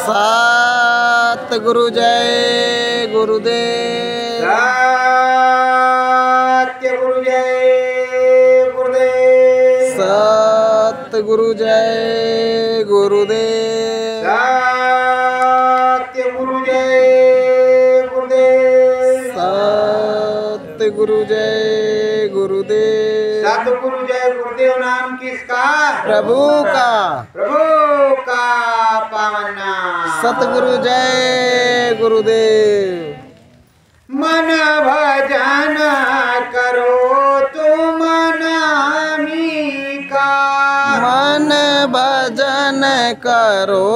सतगुरु जय गुरुदेव। सतगुरु जय गुरुदेव। सतगुरु जय गुरुदेव। सतगुरु जय गुरुदेव। सतगुरु जय गुरुदेव। सतगुरु जय गुरुदेव नाम किसका? प्रभु का। प्रभु का पावन नाम। सतगुरु जय गुरुदेव। मन भजन करो तुम नामी का। मन भजन करो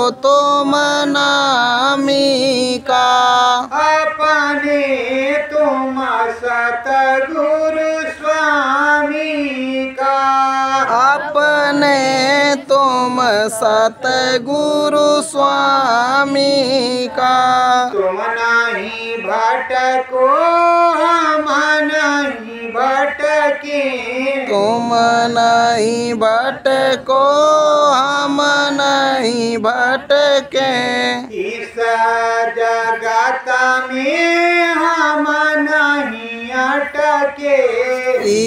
तुम नामी का। अपने तुम सतगुरु स्वामी का। अपने तुम सतगुरु स्वामी का। तुम नहीं भटको हम नहीं भटके। तुम नहीं भटको हम नहीं भटके। इस जगत में हम नहीं अटके।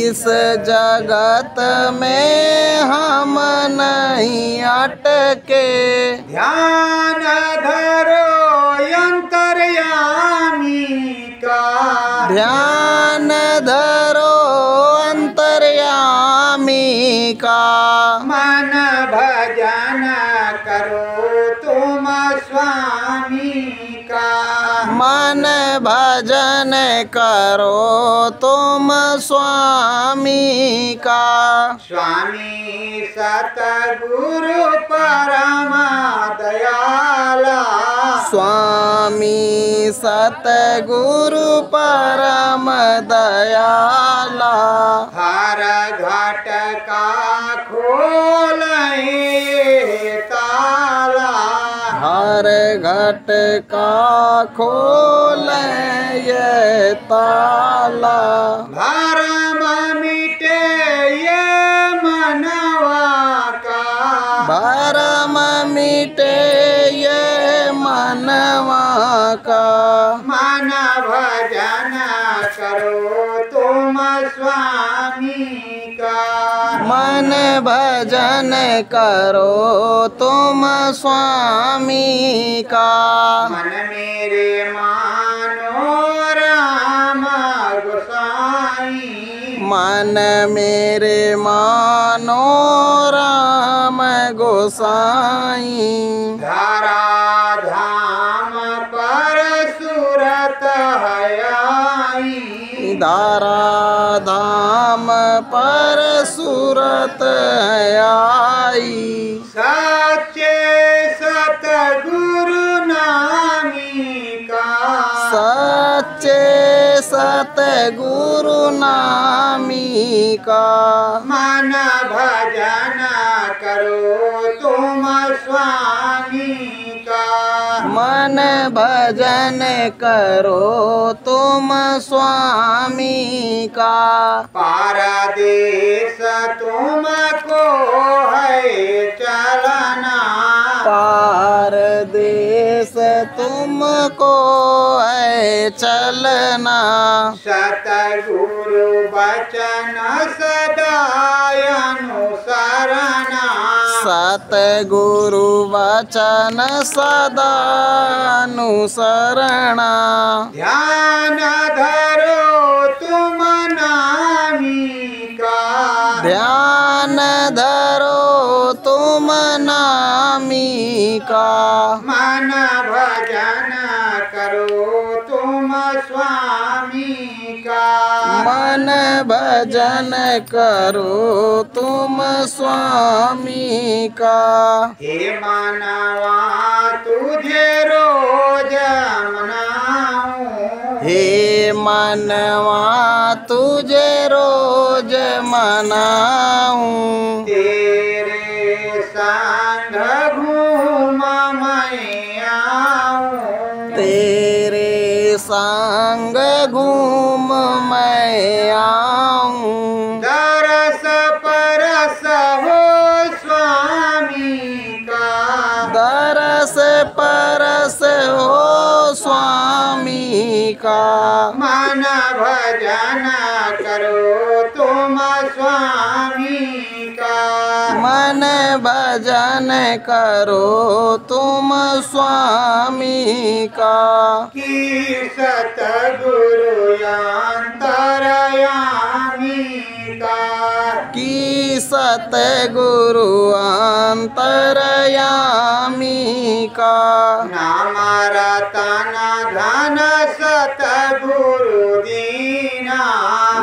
इस जगत में हम नहीं अटके। ध्यान धरो अंतर्यामी का। ध्यान धरो अंतर्यामी का। मन भजन करो तुम स्वामी का। मन भजन करो तुम स्वामी का। स्वामी सतगुरु परम दयाला। स्वामी सतगुरु परम दयाला। हर घाट का खोले ताला। हर घट का खोल ये ताला। भरम मिटे ये मनवा का। भरम मिटे ये मनवा का। मन भजन करो तुम स्वामी का। मन भजन करो तुम स्वामी का। मन मेरे मानो राम गोसाई। मन मेरे मानो राम गोसाई। धारा धाम पर सूरत है आई। धारा धाम पर सूरत है आई। सच्चे सतगुरु नामी का। सच्चे सतगुरु नामी का। मन भजन करो तुम स्वामी का। मन भजन करो तुम स्वामी का। पारदेश तुमको है चलना। पार देश तुमको है चलना। सतगुरु वचन सदा अनुसरना। सतगुरु वचन सदा अनुसरणा। ध्यान धरो तुम नामी का। ध्यान धरो तुम नामी का। मन भजन करो तुम स्वामी का। मन भजन करो तुम स्वामी का। हे मानवा तुझे रोज मनाऊं। हे मनवा तुझे रोज मनाऊं। तेरे संग घूम मैं आऊं। तेरे संग घूम मैं आऊं। दरस परस हो स्वामी का। दरस का। मन भजन करो तुम स्वामी का। मन भजन करो तुम स्वामी का। कि सतगुरु अंतरयामी का। कि सतगुरु अंतरयामी का। नाम रतन धन सतगुरु दीना।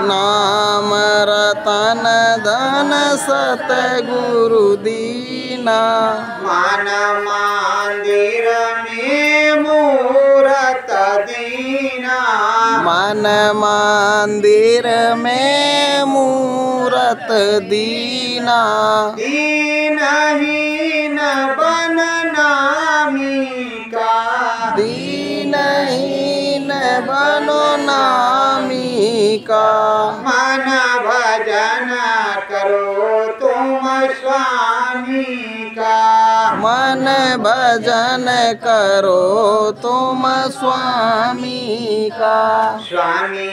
नाम रतन धन सतगुरु दीना। मन मंदिर में मूरत दीना। मन मंदिर में मूरत दीना। दीनहीन बन नामी का। दीनहीन बनो नामी का। मन भजन करो तुम स्वामी का। मन भजन करो तुम स्वामी का। स्वामी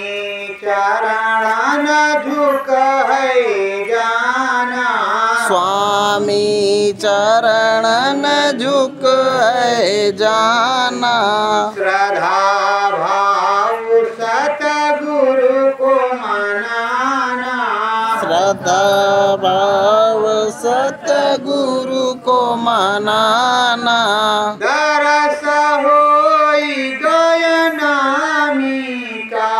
चरण झुक है जाना। स्वामी चरण झुक है जाना। श्रद्धा भाव सतगुरु को मनाना। श्रद्धा भाव सतगुरु को मनाना। दरस होई गयनामी का।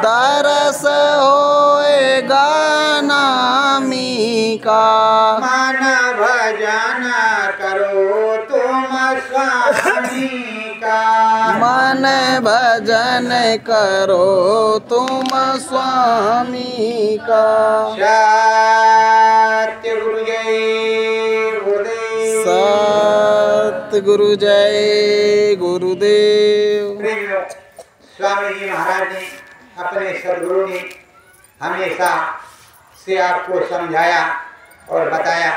दरस होएगा नामी का। मन भजन करो तुम स्वामी का। मन भजन करो तुम स्वामी का। सत्य गुरु जय गुरुदेव। सतगुरु जय गुरुदेव। प्रेमियों, स्वामी जी महाराज ने अपने सदगुरु ने हमेशा से आपको समझाया और बताया,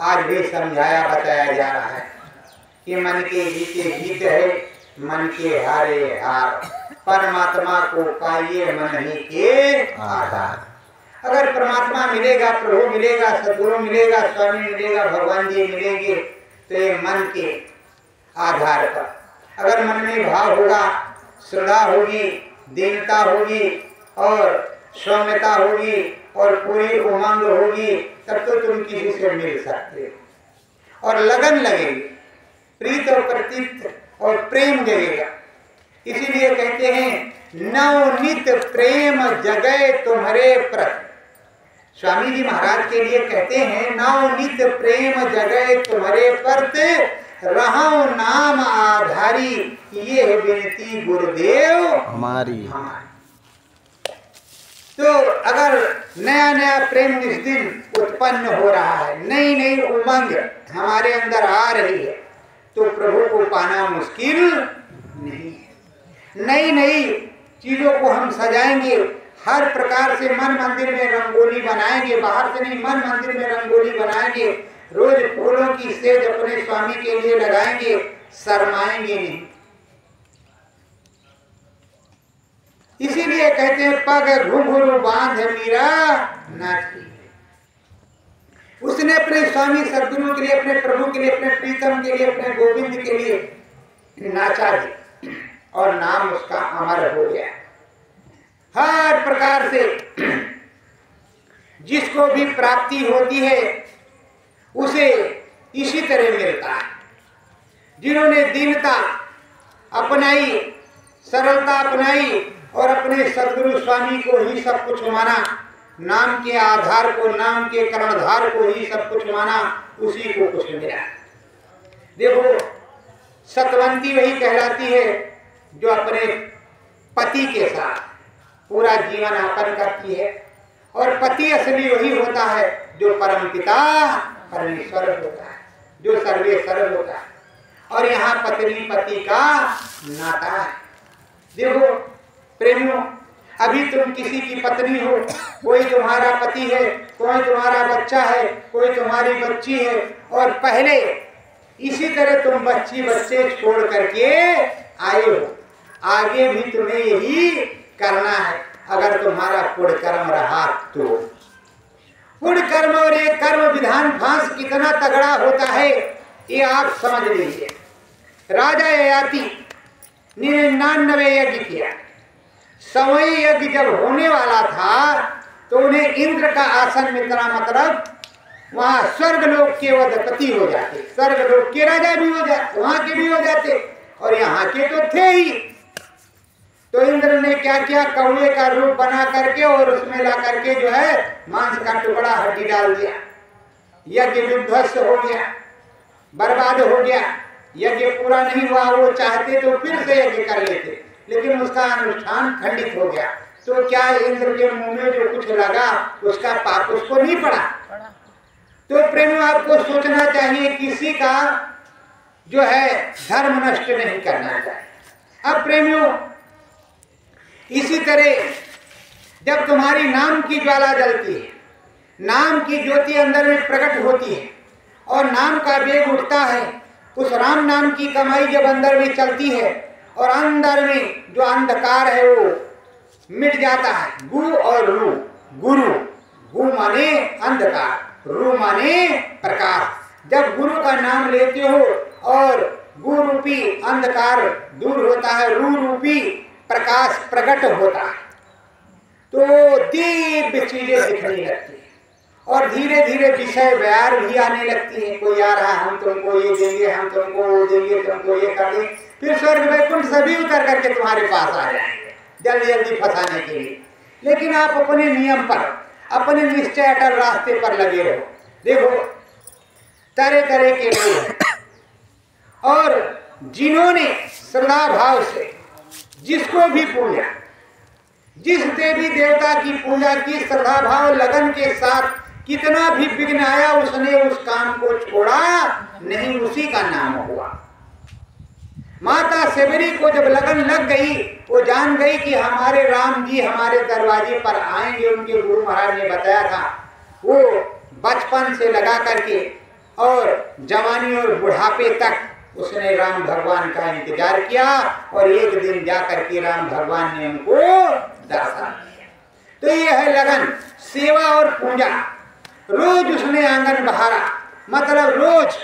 आज भी समझाया बताया जा रहा है कि मन के जीते जीत है, मन के हारे हार। परमात्मा को पाइए मन ही के आधार। अगर परमात्मा मिलेगा, प्रभु मिलेगा, सदगुरु मिलेगा, स्वामी मिलेगा, भगवान जी मिलेंगे, तो ये मन के आधार पर अगर मन में भाव होगा, श्रद्धा होगी, दीनता होगी और सौम्यता होगी और पूरी उमंग होगी, तब तो तुम किसी से मिल सकते हो और लगन लगेगी, प्रीत और प्रतीत और प्रेम जगेगा। इसीलिए कहते हैं नवनीत प्रेम जगए तुम्हारे प्रति। स्वामी जी महाराज के लिए कहते हैं नवनीत प्रेम जगए तुम्हारे प्रति, रहो नाम आधारी, ये है विनती गुरुदेव हमारी। तो अगर नया नया प्रेम इस दिन उत्पन्न हो रहा है, नई नई उमंग हमारे अंदर आ रही है, तो प्रभु को पाना मुश्किल नहीं है। नई नई चीजों को हम सजाएंगे, हर प्रकार से मन मंदिर में रंगोली बनाएंगे, बाहर से नहीं, मन मंदिर में रंगोली बनाएंगे, रोज फूलों की सेज अपने स्वामी के लिए लगाएंगे, शर्माएंगे नहीं। इसीलिए कहते हैं पग घुंघरू बांध मीरा नाची। उसने अपने स्वामी सदगुरु के लिए, अपने प्रभु के लिए, अपने प्रीतम के लिए, अपने गोविंद के लिए नाचा भी और नाम उसका अमर हो गया। हर प्रकार से जिसको भी प्राप्ति होती है उसे इसी तरह मिलता है। जिन्होंने दीनता अपनाई, सरलता अपनाई और अपने सदगुरु स्वामी को ही सब कुछ माना, नाम के आधार को, नाम के कर्णधार को ही सब कुछ माना, उसी को कुछ मिला। देखो सतवंती वही कहलाती है जो अपने पति के साथ पूरा जीवन यापन करती है, और पति असली वही होता है जो परमपिता परमेश्वर होता है, जो सर्वेश्वर होता है। और यहाँ पत्नी पति का नाता है। देखो प्रेमियों, अभी तुम किसी की पत्नी हो, कोई तुम्हारा पति है, कोई तुम्हारा बच्चा है, कोई तुम्हारी बच्ची है, और पहले इसी तरह तुम बच्ची बच्चे छोड़ करके आए हो। आगे भी तुम्हें यही करना है, अगर तुम्हारा पुण्य कर्म रहा तो। पुण्य कर्म और ये कर्म विधान फांस कितना तगड़ा होता है ये आप समझ लीजिए। राजा ययाति 99 यज्ञ किया। 100वें यज्ञ जब होने वाला था तो उन्हें इंद्र का आसन मिलना, मतलब वहां स्वर्ग लोक के अधिपति हो जाते, स्वर्ग लोक के राजा भी हो जाते, वहां के भी हो जाते, और यहाँ के तो थे ही। तो इंद्र ने क्या किया, कौवे का रूप बना करके और उसमें ला करके जो है मांस का टुकड़ा हड्डी डाल दिया। यज्ञ विध्वस्त हो गया, बर्बाद हो गया, यज्ञ पूरा नहीं हुआ। वो चाहते तो फिर से यज्ञ कर लेते, लेकिन उसका अनुष्ठान खंडित हो गया। तो क्या इंद्र के मुंह में जो कुछ लगा उसका पाप उसको नहीं पड़ा? तो प्रेमियों आपको सोचना चाहिए, किसी का जो है धर्म नष्ट नहीं करना चाहिए। अब प्रेमियों इसी तरह जब तुम्हारी नाम की ज्वाला जलती है, नाम की ज्योति अंदर में प्रकट होती है और नाम का वेग उठता है, उस राम नाम की कमाई जब अंदर में चलती है और अंदर में जो अंधकार है वो मिट जाता है। गु और रू, गुरु, गु माने अंधकार, रू माने प्रकाश। जब गुरु का नाम लेते हो और गु रूपी अंधकार दूर होता है, रू रूपी प्रकाश प्रकट होता है, तो दिव्य चीजें दिखने लगती है और धीरे धीरे विषय व्यार भी आने लगती है। कोई आ रहा, हम तुमको ये देंगे, हम तुमको वो देंगे, तुमको ये कर देंगे। फिर स्वर्ग वैकुंठ सभी उतर करके तुम्हारे पास आ जाएंगे जल्दी जल्दी फंसाने के लिए। लेकिन आप अपने नियम पर, अपने निश्चय अटल रास्ते पर लगे रहो। देखो तरह तरह के लोग हैं और जिन्होंने श्रद्धा भाव से जिसको भी पूजा, जिस देवी देवता की पूजा की, श्रद्धा भाव लगन के साथ, कितना भी विघ्न आया उसने उस काम को छोड़ा नहीं, उसी का नाम हुआ। माता सेवरी को जब लगन लग गई, वो जान गई कि हमारे राम जी हमारे दरवाजे पर आएंगे। उनके गुरु महाराज ने बताया था, वो बचपन से लगा करके और जवानी और बुढ़ापे तक उसने राम भगवान का इंतजार किया और एक दिन जाकर के राम भगवान ने उनको दर्शन दिया। तो ये है लगन, सेवा और पूजा। रोज उसने आंगन बहारा, मतलब रोज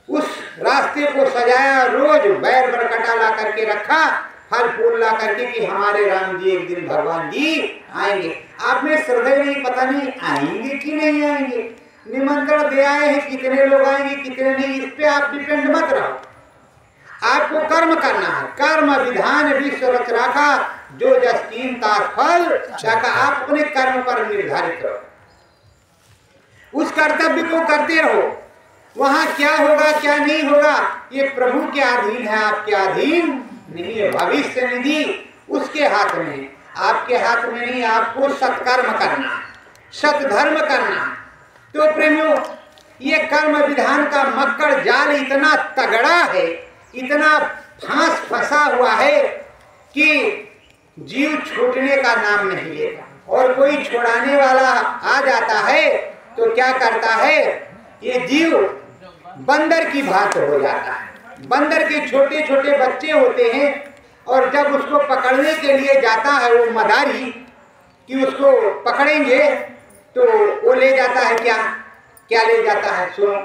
उस रास्ते को सजाया, रोज बैर बरकटा ला करके रखा, फल फूल ला करके कि हमारे राम जी एक दिन भगवान जी आएंगे। आप में श्रद्धा नहीं, पता नहीं आएंगे कि नहीं आएंगे। निमंत्रण दे आए हैं, कितने लोग आएंगे कितने नहीं, इस पे आप डिपेंड मत रहो। आपको कर्म करना है, कर्म विधान विश्व रच रखा, जो जस कीन तास फल चाका। आप अपने कर्म पर निर्धारित रहो, उस कर्तव्य को करते रहो। वहां क्या होगा क्या नहीं होगा ये प्रभु के अधीन है, आपके अधीन नहीं है। भविष्य निधि उसके हाथ में है, आपके हाथ में नहीं। आपको सत्कर्म करना, सतधर्म करना। तो प्रेमियों ये कर्म विधान का मक्कड़ जाल इतना तगड़ा है, इतना फांस फंसा हुआ है कि जीव छूटने का नाम नहीं लेता। और कोई छुड़ाने वाला आ जाता है तो क्या करता है, ये जीव बंदर की भांत हो जाता है। बंदर के छोटे छोटे बच्चे होते हैं और जब उसको पकड़ने के लिए जाता है वो मदारी कि उसको पकड़ेंगे, तो वो ले जाता है क्या क्या ले जाता है, सुनो,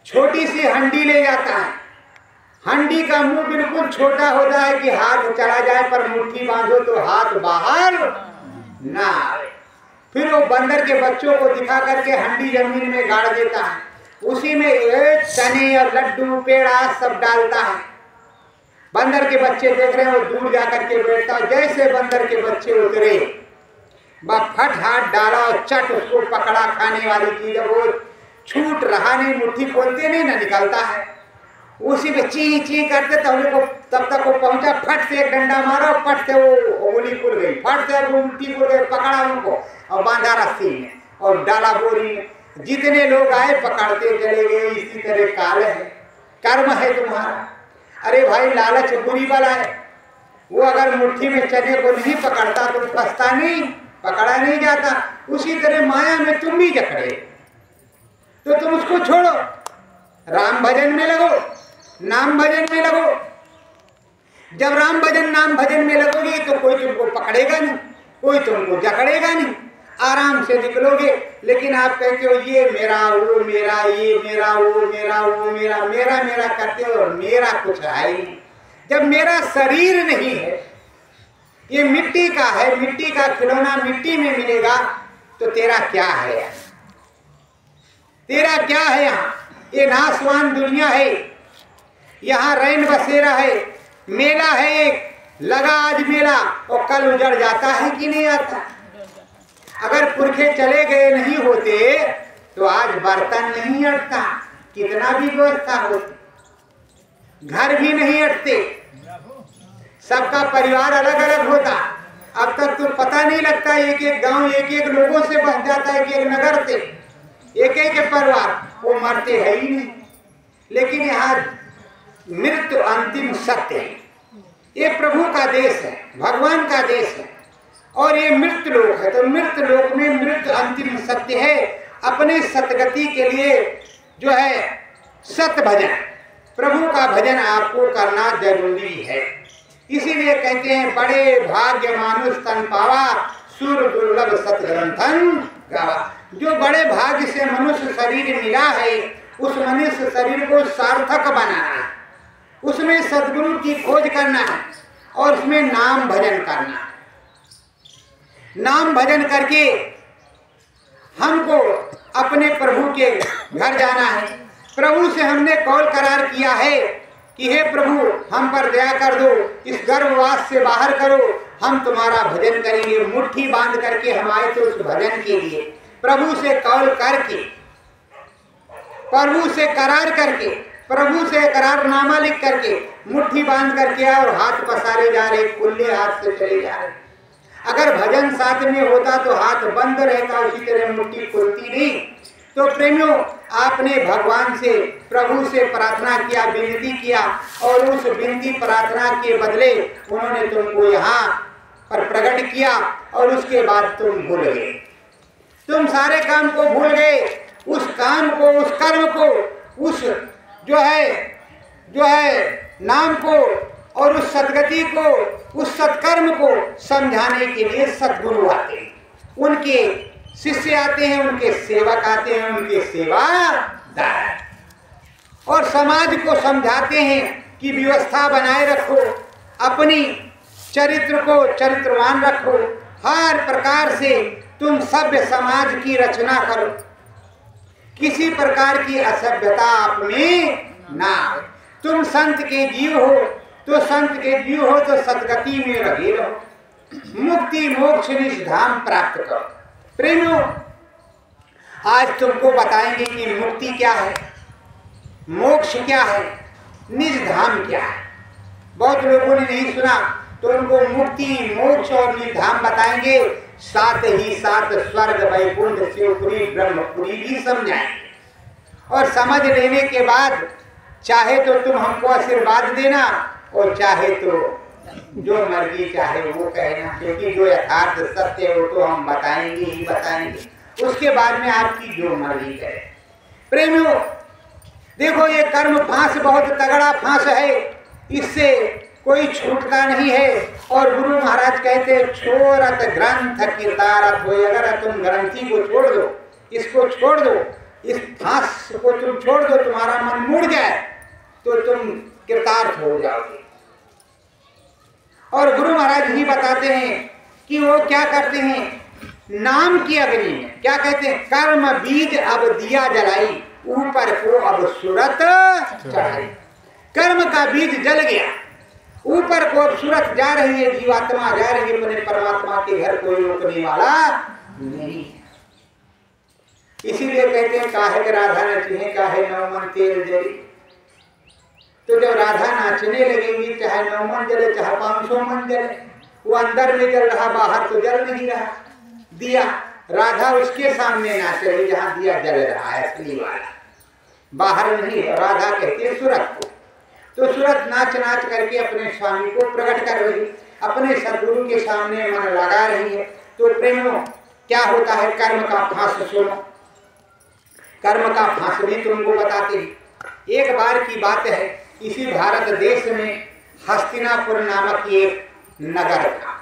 छोटी सी हंडी ले जाता है। हंडी का मुंह बिल्कुल छोटा होता है कि हाथ चला जाए, पर मुट्ठी बांधो तो हाथ बाहर ना आए। फिर वो बंदर के बच्चों को दिखा करके हंडी जमीन में गाड़ देता है, उसी में चने और लड्डू पेड़ा सब डालता है। बंदर के बच्चे देख रहे हैं, वो दूर जाकर के बैठता है। जैसे बंदर के बच्चे उतरे, फट हाथ डाला और चट उसको पकड़ा। खाने वाली चीज वो छूट रहा नहीं, मुट्ठी खोलते नहीं ना निकलता है, उसी में ची ची करते तब तक वो पहुंचा, फट से एक डंडा मारा, फट से वो उंगली खुल गई, फट से मुट्ठी खुल गई, पकड़ा उनको और बांधा रस्सी में और डाला बोरी में। जितने लोग आए पकड़ते चले गए। इसी तरह काल है, कर्म है तुम्हारा। अरे भाई लालच बुरी बला है, वो अगर मुट्ठी में चने को नहीं पकड़ता तो फंसता नहीं, पकड़ा नहीं जाता। उसी तरह माया में तुम भी जकड़े, तो तुम उसको छोड़ो, राम भजन में लगो, नाम भजन में लगो। जब राम भजन नाम भजन में लगोगे तो कोई तुमको पकड़ेगा नहीं, कोई तुमको जकड़ेगा नहीं, आराम से निकलोगे। लेकिन आप कहते हो ये मेरा, वो मेरा, ये मेरा, वो मेरा, वो मेरा, मेरा मेरा करते हो, और मेरा कुछ है ही नहीं। जब मेरा शरीर नहीं है, ये मिट्टी का है, मिट्टी का खिलौना मिट्टी में मिलेगा, तो तेरा क्या है यार? तेरा क्या है? यहाँ ये नाशवान दुनिया है, यहाँ रैन बसेरा है, मेला है एक, लगा आज मेला और कल उजड़ जाता है कि नहीं आता? अगर पुरखे चले गए नहीं होते तो आज बर्तन नहीं अटता, कितना भी व्यवस्था होती, घर भी नहीं अटते, सबका परिवार अलग अलग होता। अब तक तो पता नहीं लगता, एक एक गांव एक एक लोगों से बस जाता है, एक एक नगर से एक एक परिवार, वो मरते है ही नहीं। लेकिन यहाँ मृत्यु अंतिम सत्य है, ये प्रभु का देश है, भगवान का देश है, और ये मृत्यु लोक है। तो मृत्यु लोक में मृत्यु अंतिम सत्य है। अपने सतगति के लिए जो है सत भजन, प्रभु का भजन आपको करना जरूरी है। इसीलिए कहते हैं बड़े भाग्य मानुष तन पावा, सुर दुर्लभ सतग्रंथन गावा। जो बड़े भाग्य से मनुष्य शरीर मिला है, उस मनुष्य शरीर को सार्थक बनाना है, उसमें सद्गुरु की खोज करना है और उसमें नाम भजन करना है। नाम भजन करके हमको अपने प्रभु के घर जाना है। प्रभु से हमने कौल करार किया है कि हे प्रभु हम पर दया कर दो, इस गर्भवास से बाहर करो, हम तुम्हारा भजन करेंगे। मुट्ठी बांध करके हम आए थे उस भजन के लिए, प्रभु से कौल करके, प्रभु से करार करके, प्रभु से करारनामा लिख करके मुट्ठी बांध करके और हाथ पसारे जा रहे, खुले हाथ से चले जा रहे। अगर भजन साथ में होता तो हाथ बंद रहता, उसी तरह मुट्ठी खुलती नहीं। तो प्रेमियों, आपने भगवान से, प्रभु से प्रार्थना किया, विनती किया, और उस विनती प्रार्थना के बदले उन्होंने तुमको यहाँ पर प्रकट किया, और उसके बाद तुम भूल गए, तुम सारे काम को भूल गए, उस काम को, उस कर्म को, उस जो है नाम को और उस सद्गति को, उस सत्कर्म को समझाने के लिए सद्गुरु आते हैं, उनके शिष्य आते हैं, उनके सेवक आते हैं, उनके सेवादार, और समाज को समझाते हैं कि व्यवस्था बनाए रखो, अपनी चरित्र को चरित्रवान रखो, हर प्रकार से तुम सभ्य समाज की रचना करो, किसी प्रकार की असभ्यता आप में ना हो। तुम संत के जीव हो तो संत के जीव हो तो सदगति में लगे रहो, मुक्ति मोक्ष निज धाम प्राप्त करो। प्रेमियों, आज तुमको बताएंगे कि मुक्ति क्या है, मोक्ष क्या है, निज धाम क्या है। बहुत लोगों ने नहीं सुना, तो उनको मुक्ति मोक्ष और निज धाम बताएंगे, साथ ही साथ स्वर्ग वैकुंठ शिवपुरी ब्रह्मपुरी भी समझाएंगे। और समझ लेने के बाद चाहे तो तुम हमको आशीर्वाद देना, और चाहे तो जो मर्जी चाहे वो कहना, क्योंकि जो यथार्थ सत्य हो तो हम बताएंगे ही बताएंगे, उसके बाद में आपकी जो मर्जी करे। प्रेमियों, देखो ये कर्म फांस बहुत तगड़ा फांस है, इससे कोई छूटता नहीं है। और गुरु महाराज कहते छोड़त ग्रंथ की तारत हो, अगर तुम ग्रंथी को छोड़ दो, इसको छोड़ दो, इस फांस को तुम छोड़ दो, तुम्हारा मन मुड़ जाए तो तुम कृतार्थ हो जाओगे। और गुरु महाराज ही बताते हैं कि वो क्या करते हैं, नाम की अग्नि में क्या कहते हैं, कर्म बीज अब दिया जलाई, ऊपर को अब सूरत चढ़ाई। कर्म का बीज जल गया, ऊपर को अब सूरत जा रही है, जीवात्मा जा रही है अपने परमात्मा के घर, कोई रोकने वाला नहीं। इसीलिए कहते हैं काहे राधा नची काहे नवमन तेल जली। तो जब राधा नाचने लगेंगी, चाहे 9 मन जले चाहे 500 मन जले, वो अंदर में जल रहा, बाहर तो जल नहीं रहा दिया। राधा उसके सामने नाच रही जहाँ दिया जल रहा है, असली वाला, बाहर नहीं। राधा कहती है सूरत को। तो सूरत नाच नाच करके अपने स्वामी को प्रकट कर रही, अपने सद्गुरु के सामने मन लगा रही है। तो प्रेमियों, क्या होता है, कर्म का फांस सुनो, कर्म का फांस भी तुमको बताते हैं। एक बार की बात है, इसी भारत देश में हस्तिनापुर नामक एक नगर था।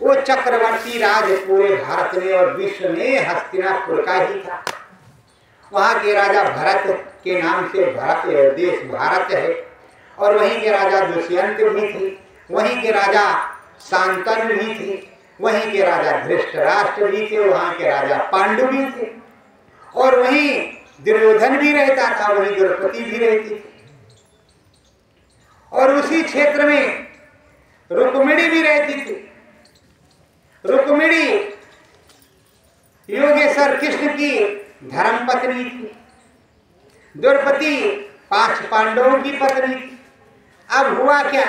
वो चक्रवर्ती राज पूरे भारत में और विश्व में हस्तिनापुर का ही था। वहाँ के राजा भरत के नाम से भरत देश भारत है, और वहीं के राजा दुष्यंत भी थे, वहीं के राजा शांतनु भी थे, वहीं के राजा धृष्टराष्ट्र भी थे, वहाँ के राजा पांडु भी थे, और वहीं दुर्योधन भी रहता था, वहीं द्रौपदी भी रहती थी, और उसी क्षेत्र में रुक्मिणी भी रहती थी। रुक्मिणी योगेश्वर कृष्ण की धर्मपत्नी थी। द्रौपदी 5 पांडवों की पत्नी थी। अब हुआ क्या,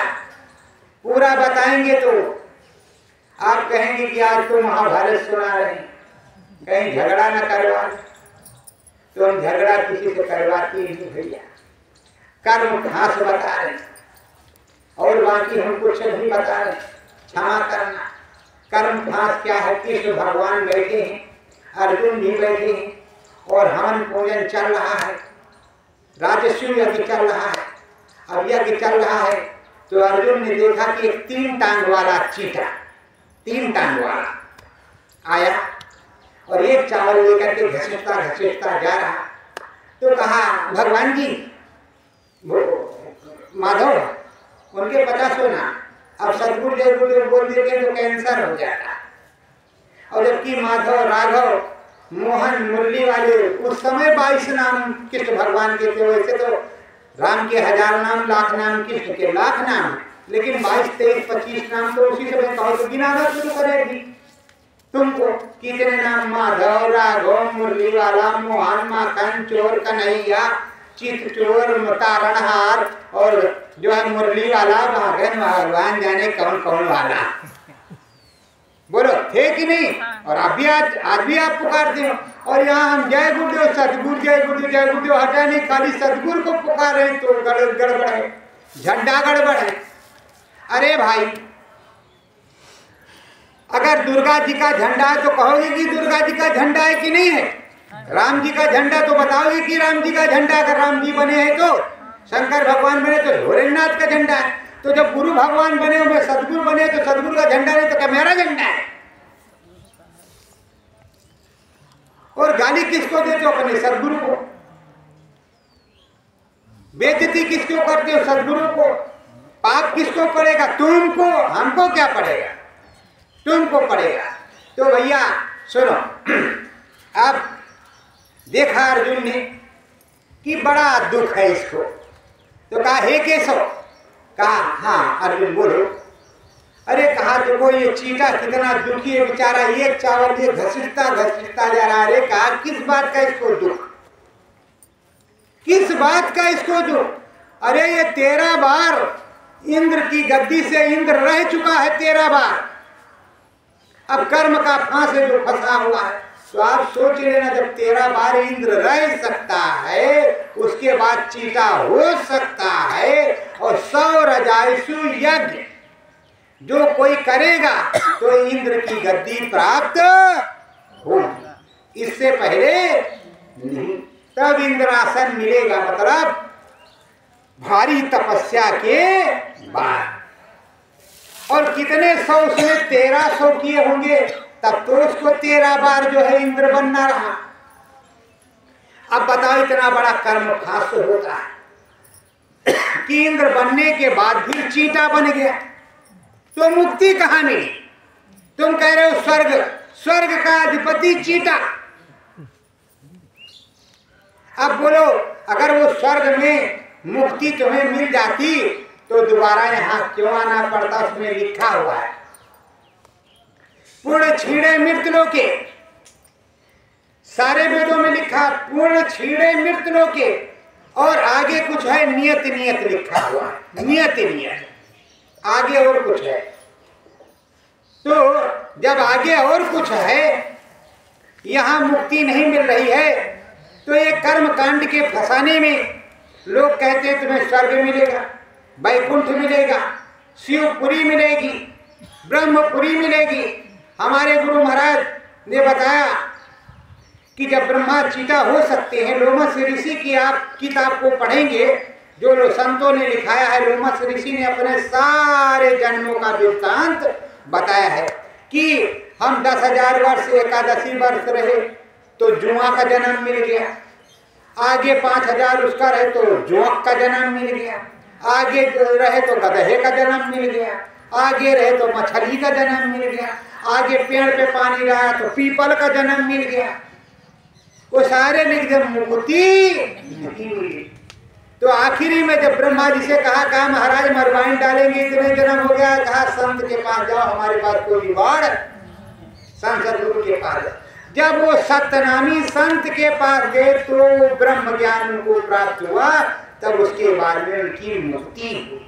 पूरा बताएंगे तो आप कहेंगे कि आज तो महाभारत सुना रहे हैं, कहीं झगड़ा न करवा। तो हम झगड़ा किसी से करवाती नहीं भैया, कर्म घास बता रहे और बाकी हम कुछ नहीं बता रहे, क्षमा करना। कर्म घास क्या है? कृष्ण भगवान बैठे हैं, अर्जुन भी बैठे हैं, और हवन पूजन चल रहा है, राजस्व यज्ञ चल रहा है। अब यज्ञ चल रहा है तो अर्जुन ने देखा कि एक 3 टांग वाला चीटा, 3 टांग वाला आया और एक चावल लेकर के घसीटता जा रहा। तो कहा, भगवान जी, माधव उनके 50 होना, अब सतगुरु जय गुरुदेव बोल देते तो कैंसर हो जाता। और जबकि माधव, राघव, मोहन, मुरली वाले उस समय 22 नाम कृष्ण भगवान के थे। वैसे तो राम के 1000 नाम, लाख नाम, कृष्ण के लाख नाम, लेकिन 22, 23, 25 नाम तो उसी समय कहो तो गिनाना शुरू करेगी तुमको। कितने नाम? माधव, राघव, मुरली वाला, मोहन, माखन, चोर, कन्हैया, चित चोर, तारणहार, और जो है मुरली वाला, भागन, भगवान जाने कौन कौन वाला। बोलो थे कि नहीं? और अभी आज भी आप पुकारते हो। और यहाँ हम जय गुरुदेव, सतगुरु जय गुरुदेव, जय गुरुदेव हटा नहीं, खाली सतगुरु को पुकार रहे तो गड़बड़ है, झंडा गड़बड़ है। अरे भाई, अगर दुर्गा जी का झंडा है तो कहोगे कि दुर्गा जी का झंडा है कि नहीं है? राम जी का झंडा तो बताओगे कि राम जी का झंडा। अगर राम जी बने हैं तो, शंकर भगवान बने तो भोलेनाथ का झंडा है। तो जब गुरु भगवान बने हुए, सदगुरु बने तो सदगुरु का झंडा नहीं तो क्या मेरा झंडा है? और गाली किसको देते हो? अपने सदगुरु को। बेइज्जती किसको करते हो? सदगुरु को। पाप किसको पड़ेगा? तुमको। हमको क्या पड़ेगा? तुमको पड़ेगा। तो भैया सुनो, अब देखा अर्जुन ने कि बड़ा दुख है इसको, तो कहा, हे केशव। कहा, हाँ अर्जुन बोलो। अरे कहा, देखो ये चीटा कितना दुखी है बेचारा, एक चावल ये घसीटता जा रहा है। अरे कहा, किस बात का इसको दुख? किस बात का इसको दुख? अरे ये 13 बार इंद्र की गद्दी से इंद्र रह चुका है, 13 बार। अब कर्म का फांस जो फंसा हुआ है, तो आप सोच लेना, जब 13 बार इंद्र रह सकता है, उसके बाद चीटा हो सकता है। और 100 रजायसु यज्ञ जो कोई करेगा तो इंद्र की गद्दी प्राप्त होगी, इससे पहले नहीं। तब इंद्रासन मिलेगा, मतलब भारी तपस्या के बाद। और कितने 100 उसने 1300 किए होंगे, तब तो उसको 13 बार जो है इंद्र बनना रहा। अब बताओ, इतना बड़ा कर्म फांस होता है कि इंद्र बनने के बाद भी चीटा बन गया, तो मुक्ति कहाँ मिली? तुम कह रहे हो स्वर्ग का अधिपति चीटा। अब बोलो, अगर वो स्वर्ग में मुक्ति तुम्हें मिल जाती तो दोबारा यहाँ क्यों आना पड़ता? उसमें लिखा हुआ है, पूर्ण छीड़े मृत लोके। सारे वेदों में लिखा पूर्ण छीड़े मृत लोके, और आगे कुछ है नियत लिखा हुआ है, नियत आगे और कुछ है। तो जब आगे और कुछ है, यहाँ मुक्ति नहीं मिल रही है, तो ये कर्म कांड के फंसाने में लोग कहते हैं तुम्हें स्वर्ग मिलेगा, वैकुंठ मिलेगा, शिवपुरी मिलेगी, ब्रह्मपुरी मिलेगी। हमारे गुरु महाराज ने बताया कि जब ब्रह्मा चीटा हो सकते हैं, लोमस ऋषि की आप किताब को पढ़ेंगे, जो लोग संतों ने लिखाया है, लोमस ऋषि ने अपने सारे जन्मों का वृत्तांत बताया है कि हम 10,000 वर्ष एकादशी वर्ष रहे तो जुआ का जन्म मिल गया, आगे 5,000 उसका रहे तो जोंक का जन्म मिल गया, आगे रहे तो गधे का जन्म मिल गया, आगे रहे तो मछली का जन्म मिल गया, आगे पेड़ पे पानी रहा तो पीपल का जन्म मिल गया। वो सारे लिख दे मुक्ति। तो आखिरी में जब ब्रह्मा जी से कहा महाराज मरवाइन डालेंगे, इतने जन्म हो गया, कहा संत के पास जाओ, हमारे पास कोई जुगाड़, संत सदगुरु के पास जाओ। जब वो सत्यनामी संत के पास गए तो ब्रह्म ज्ञान उनको प्राप्त हुआ, तब उसके बाद में उनकी मुक्ति हुई।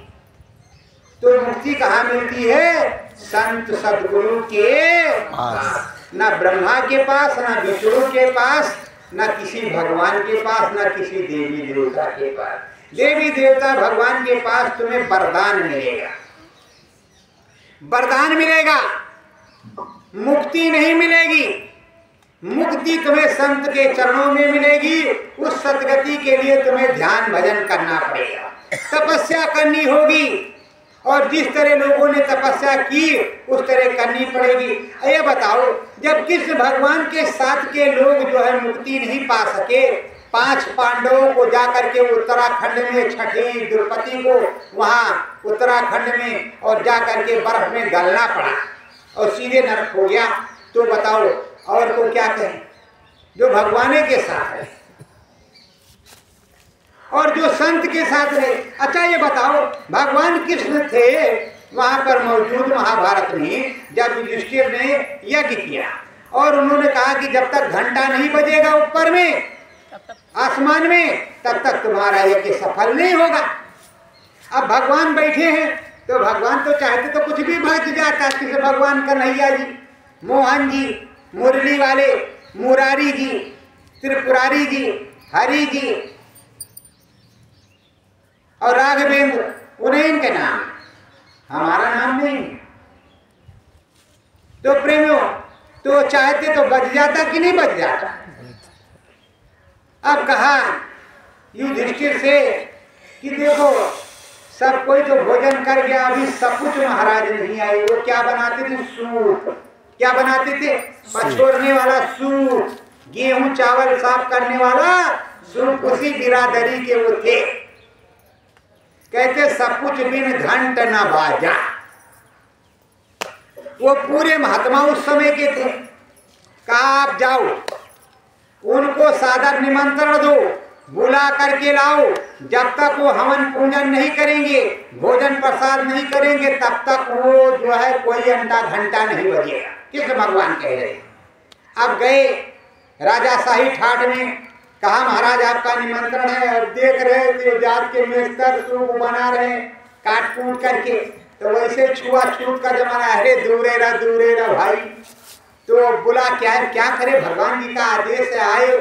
तो मुक्ति कहाँ मिलती है? संत सदगुरु के पास, ना ब्रह्मा के पास, ना विष्णु के पास, न किसी भगवान के पास, न किसी देवी देवता के पास। देवी देवता भगवान के पास तुम्हें वरदान मिलेगा, वरदान मिलेगा, मुक्ति नहीं मिलेगी। मुक्ति तुम्हें संत के चरणों में मिलेगी। उस सतगति के लिए तुम्हें ध्यान भजन करना पड़ेगा, तपस्या करनी होगी, और जिस तरह लोगों ने तपस्या की उस तरह करनी पड़ेगी। ये बताओ, जब कृष्ण भगवान के साथ के लोग जो है मुक्ति नहीं पा सके, 5 पांडवों को जाकर के उत्तराखंड में, छठी द्रौपदी को वहाँ उत्तराखंड में और जाकर के बर्फ में गलना पड़ा और सीधे नरक हो गया, तो बताओ और को क्या कहें? जो भगवान के साथ है और जो संत के साथ रहे। अच्छा ये बताओ, भगवान कृष्ण थे वहां पर मौजूद महाभारत में, जब युधिष्ठिर ने यज्ञ किया और उन्होंने कहा कि जब तक घंटा नहीं बजेगा ऊपर में आसमान में, तब तक तुम्हारा यज्ञ सफल नहीं होगा। अब भगवान बैठे हैं तो भगवान तो चाहते तो कुछ भी बच जाता, किसी भगवान कन्हैया जी, मोहन जी, मुरली वाले, मुरारी जी, त्रिपुरारी जी, हरि जी और राघवेंद्र, उन्हें इनके नाम, हमारा नाम नहीं। तो प्रेमियों, तो चाहते तो बच जाता कि नहीं बच जाता। अब कहा युधिष्ठिर से कि देखो सब कोई तो भोजन कर गया, अभी सपूत महाराज नहीं आए। वो क्या बनाते थे? सूप। क्या बनाते थे? पछोड़ने वाला सूप, गेहूं चावल साफ करने वाला सूप, उसी बिरादरी के वो थे। कहते सब कुछ बिन घंट न बाजा। वो पूरे महात्मा उस समय के थे। कहा आप जाओ, उनको सादर निमंत्रण दो, बुला करके लाओ। जब तक वो हवन पूजन नहीं करेंगे, भोजन प्रसाद नहीं करेंगे, तब तक वो जो है कोई घंटा नहीं बजेगा। किस भगवान कह रहे। अब गए राजा शाही ठाट में, कहा महाराज आपका निमंत्रण है। और देख रहे थे जात के मेस्तर सूप बना रहे काट कूट करके, तो वैसे छुआछूत का जमाना है, अरे दूरे रहा भाई। तो बोला क्या करे, भगवान जी का आदेश है, आए।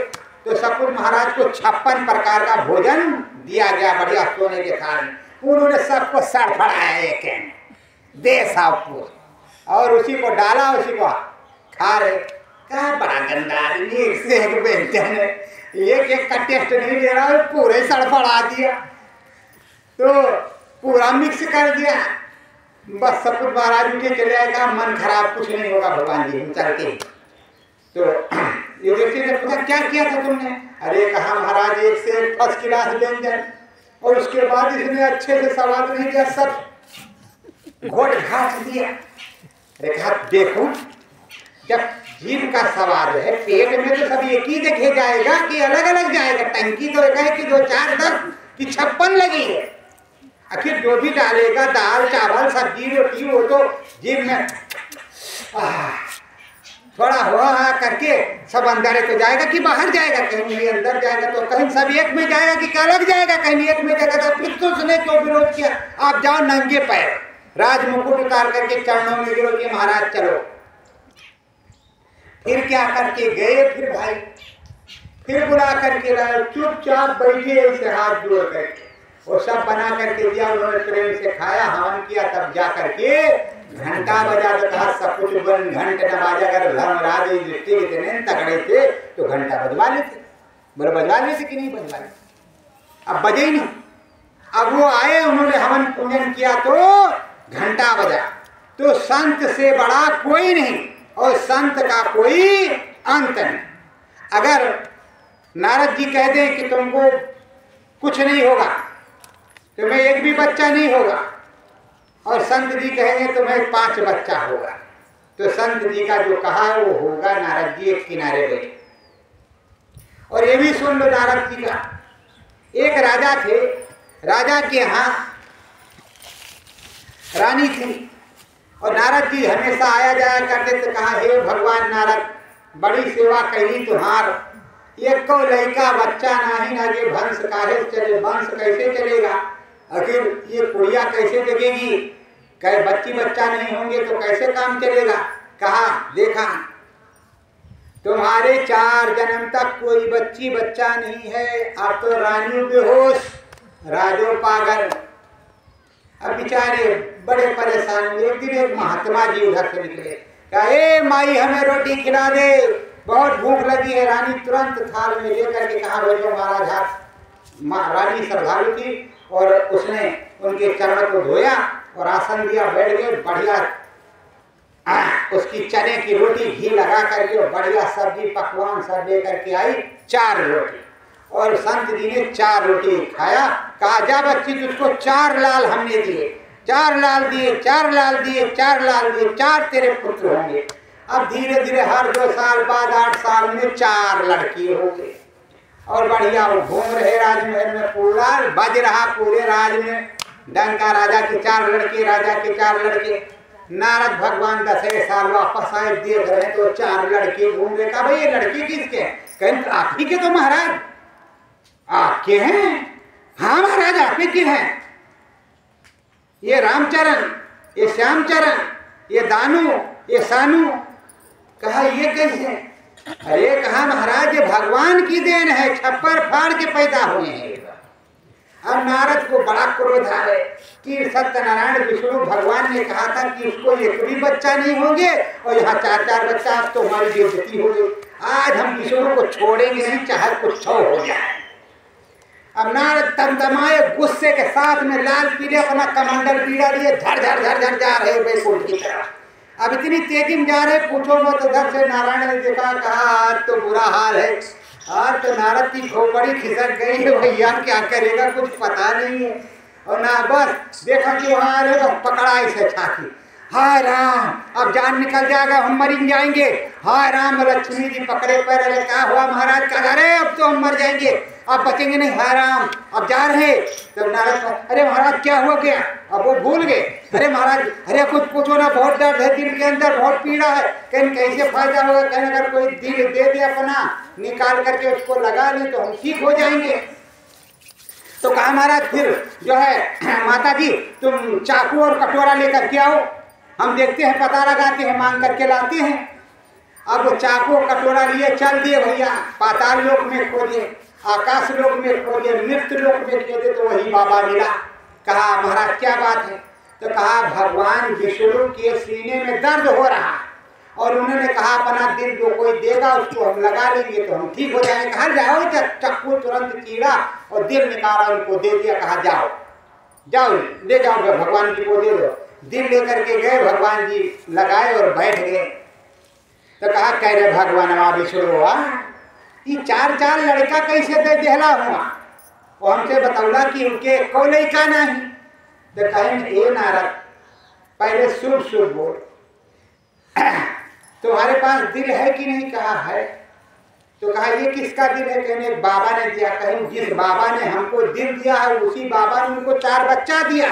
तो सपूत महाराज को 56 प्रकार का भोजन दिया गया, बढ़िया सोने के थाल में। उन्होंने सबको सड़फड़ाया एक दे सबको, और उसी को डाला, उसी को खा रहे। क्या बड़ा गंदा, एक से एक व्यंजन है, एक का टेस्ट नहीं ले रहा, पूरे सड़फड़ा दिया, तो पूरा मिक्स कर दिया। बस सपूत महाराज उठे चले आएगा, मन खराब, कुछ नहीं होगा भगवान जी चलते। तो युधिष्ठिर ने पूछा क्या किया था तुमने? अरे कहा महाराज एक से एक फर्स्ट क्लास व्यंजन, और उसके बाद इसने अच्छे से सवाल नहीं किया, सब घोट घाट दिया। अरे कहा देखो, जब जीव का स्वाद है पेट में तो सब एक ही देखे जाएगा कि अलग अलग जाएगा? टंकी तो एक है कि 2 4 10 कि 56 लगी है। आखिर जो भी डालेगा, दाल चावल सब्जी रोटी, वो तो जीव में थोड़ा हुआ करके सब अंदर तो जाएगा कि बाहर जाएगा? कहीं नहीं अंदर जाएगा, तो कहीं सब एक में जाएगा कि अलग जाएगा? कहीं एक में जाएगा। तो फिर तो उसने क्यों विरोध किया? आप जाओ नंगे पैर, राज मुकुट उतार करके चरणों में गिरो कि महाराज चलो। फिर क्या करके गए, फिर भाई फिर बुला करके लाए, चुपचाप बैठे ऐसे हाथ जोड़ करके, वो सब बना करके दिया। उन्होंने प्रेम से खाया, हवन किया, तब जा करके घंटा बजा। तो कहा सब कुछ बन घंट न बाजा। अगर धर्मराज युधिष्ठिर इतने तगड़े थे तो घंटा बजवा लेते। बोले बजवा लेते कि नहीं बजवा लेते? अब बजे ही नहीं। अब वो आए, उन्होंने हवन पूजन किया तो घंटा बजा। तो संत से बड़ा कोई नहीं और संत का कोई अंत नहीं। अगर नारद जी कह दें कि तुमको कुछ नहीं होगा, तुम्हें एक भी बच्चा नहीं होगा, और संत जी कहेंगे तुम्हें 5 बच्चा होगा, तो संत जी का जो कहा है वो होगा। नारद जी एक किनारे बैठे। और ये भी सुन लो नारद जी का। एक राजा थे, राजा के यहाँ रानी थी, और नारद जी हमेशा आया जाया करते थे। कहा हे भगवान नारद, बड़ी सेवा कही तुम्हार, एक को लड़का बच्चा नहीं लगे, वंश काहे चले, वंश कैसे चलेगा, आखिर ये कुड़िया कैसे जगेगी, कहे बच्ची बच्चा नहीं होंगे तो कैसे काम चलेगा। कहा देखा तुम्हारे 4 जन्म तक कोई बच्ची बच्चा नहीं है, अब तो रानी बेहोश, राजो पागल। अब बेचारे बड़े परेशान हुए। एक दिन एक महात्मा जी उधर से निकले, कहा ए माई हमें रोटी खिला दे, बहुत भूख लगी है। रानी तुरंत थाल में लेकर के कहा भेजो महाराज हाथ। रानी श्रद्धालु थी और उसने उनके चरण को धोया और आसन दिया, बैठ गए। बढ़िया उसकी चने की रोटी घी लगा करके और बढ़िया सब्जी पकवान सब लेकर के आई, 4 रोटी। और संत जी ने 4 रोटी खाया। कहा जा बच्ची तुझको 4 लाल हमने दिए, 4 लाल दिए, 4 लाल दिए, 4 लाल दिए, 4 तेरे पुत्र होंगे। अब धीरे धीरे हर 2 साल बाद 8 साल में 4 लड़की हो गए। और बढ़िया वो घूम रहे राजमहल में, पूरा बज रहा पूरे राज में डंका, राजा के 4 लड़के, राजा के 4 लड़के। नारद भगवान 10 साल वापस आए, देख रहे तो 4 लड़के घूम रहे। कहा भाई ये लड़के किसके हैं? कहें आप ही के तो महाराज, आपके हैं? हाँ महाराज आप ही के हैं। ये रामचरण, ये श्यामचरण, ये दानू, ये सानू। कहा ये कैसे? अरे कहा महाराज ये भगवान की देन है, छप्पर फाड़ के पैदा हुए हैं। अब नारद को बड़ा क्रोध आ गए कि सत्यनारायण विष्णु भगवान ने कहा था कि उसको एक भी बच्चा नहीं होंगे और यहाँ 4 बच्चा, अब तो हमारी बेइज्जती हो गई। आज हम विष्णु को छोड़ेंगे नहीं, चाहे कुछ हो जाए। अब नारद तमतमाए गुस्से के साथ में लाल पीले अपना कमंडल पीड़ा लिए झर झर झर झर जा रहे वैकुंठ की तरफ। अब इतनी तेजी में जा रहे, पूछो मत। उधर से नारायण ने देखा, कहा आज तो बुरा हाल है, आज तो नारद की खोपड़ी खिसक गई है, भैया क्या करेगा कुछ पता नहीं है। और ना बस देखा कि वहाँ आ रहे, बस पकड़ा इसे छाती। हाय राम अब जान निकल जाएगा, हम मर जाएंगे। हाय राम लक्ष्मी जी पकड़े पैर। अरे क्या हुआ महाराज? कहा अरे अब तो हम मर जाएंगे, अब बचेंगे नहीं। हाय राम अब जा रहे। तब नारद अरे महाराज क्या हुआ क्या? अब वो भूल गए। अरे महाराज अरे कुछ पूछो ना, बहुत दर्द है दिल के अंदर, बहुत पीड़ा है। कहीं कैसे फायदा होगा? कहीं अगर कोई दिल दे दे अपना निकाल करके उसको लगा ले तो हम ठीक हो जाएंगे। तो कहा महाराज फिर जो है माता जी तुम चाकू और कटोरा लेकर के आओ, हम देखते हैं, पता लगाते हैं, मांग करके लाते हैं। अब वो चाकू कटोरा लिए चल दिए भैया, पाताल लोक में खोजे, आकाश लोक में खोजे, मृत्यु लोक में खोजे, तो वही बाबा मिला। कहा महाराज क्या बात है? तो कहा भगवान विष्णु के सीने में दर्द हो रहा और उन्होंने कहा अपना दिल जो कोई देगा उसको हम लगा लेंगे तो हम ठीक हो जाएंगे। कहा जाओ, चक्कू तुरंत कीड़ा और दिल निकाला उनको दे दिया। कहा जाओ जाओ ले जाओ, भगवान जी को दे दो। दिल लेकर के गए, भगवान जी लगाए और बैठ गए। तो कहा कह रहे भगवान विष्णु हुआ ये 4 लड़का कैसे दे देहला हुआ? वो हमसे बतौला कि उनके को लड़का नहीं। तो कहें ए नारद पहले शुभ शुभ बोल, तुम्हारे पास दिल है कि नहीं? कहा है। तो कहा ये किसका दिल है? कहने बाबा ने दिया। कहें जिस बाबा ने हमको दिल दिया है उसी बाबा ने उनको 4 बच्चा दिया।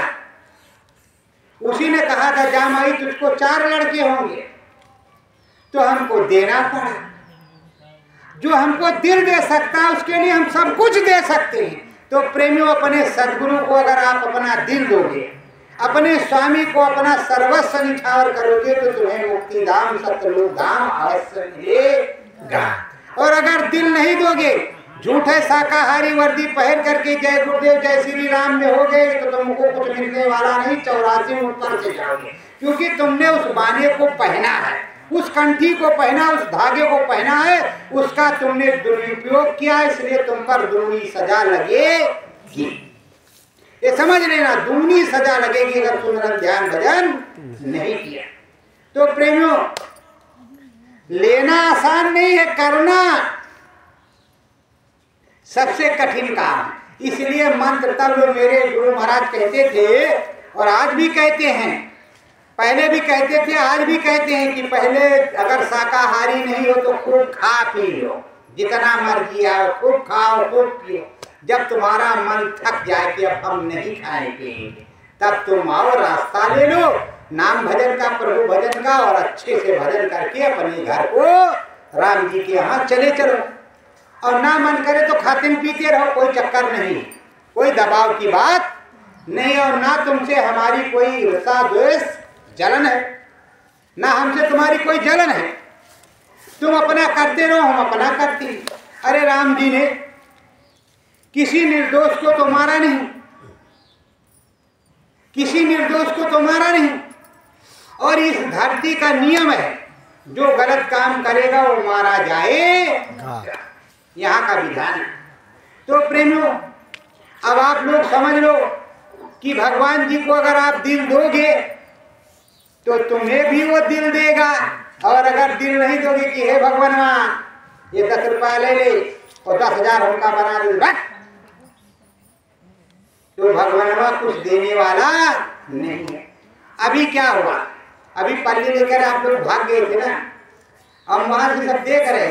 उसी ने कहा था जामाई तुझको 4 लड़के होंगे, तो हमको देना पड़ा। जो हमको दिल दे सकता है उसके लिए हम सब कुछ दे सकते हैं। तो प्रेमियों अपने सदगुरु को अगर आप अपना दिल दोगे, अपने स्वामी को अपना सर्वस्व निछावर करोगे तो तुम्हें मुक्ति धाम सतलोक धाम अवश्य मिलेगा। और अगर दिल नहीं दोगे, झूठे शाकाहारी वर्दी पहन करके जय गुरुदेव जय श्री राम में हो गए तो तुमको कुछ मिलने वाला नहीं, 84 में ऊपर से जाओगे। क्योंकि तुमने उस बाने को पहना है, उस कंठी को पहना, उस धागे को पहना है, उसका तुमने दुरुपयोग किया, इसलिए तुम पर दुर्नी सजा लगेगी। ये समझ लेना, दूनी सजा लगेगी अगर सुमिरन ध्यान भजन नहीं किया। तो प्रेमियों, लेना आसान नहीं है, करना सबसे कठिन काम है। इसलिए मंत्र तब मेरे गुरु महाराज कहते थे और आज भी कहते हैं, पहले भी कहते थे आज भी कहते हैं कि पहले अगर शाकाहारी नहीं हो तो खूब खा पी लो, जितना मर्जी आओ, खूब खाओ खूब पियो। जब तुम्हारा मन थक जाए कि अब हम नहीं खाए पिएंगे, तब तुम आओ रास्ता ले लो नाम भजन का, प्रभु भजन का, और अच्छे से भजन करके अपने घर को राम जी के यहाँ चले चलो। और ना मन करे तो खाते पीते रहो, कोई चक्कर नहीं, कोई दबाव की बात नहीं। और ना तुमसे हमारी कोई ईर्ष्या द्वेष जलन है, ना हमसे तुम्हारी कोई जलन है। तुम अपना करते रहो, हम अपना करते हैं। अरे राम जी ने किसी निर्दोष को तो मारा नहीं, किसी निर्दोष को तो मारा नहीं। और इस धरती का नियम है, जो गलत काम करेगा वो मारा जाएगा, यहाँ का विधान है। तो प्रेमियों, अब आप लोग समझ लो कि भगवान जी को अगर आप दिल दोगे तो तुम्हें भी वो दिल देगा। और अगर दिल नहीं दोगे कि हे भगवान ये 10 रुपया ले ले और 10,000 उनका बना दे, तो भगवान कुछ देने वाला नहीं है। अभी क्या हुआ, अभी पल्ली लेकर आप लोग भाग गए थे ना, हम वहां से सब देख रहे,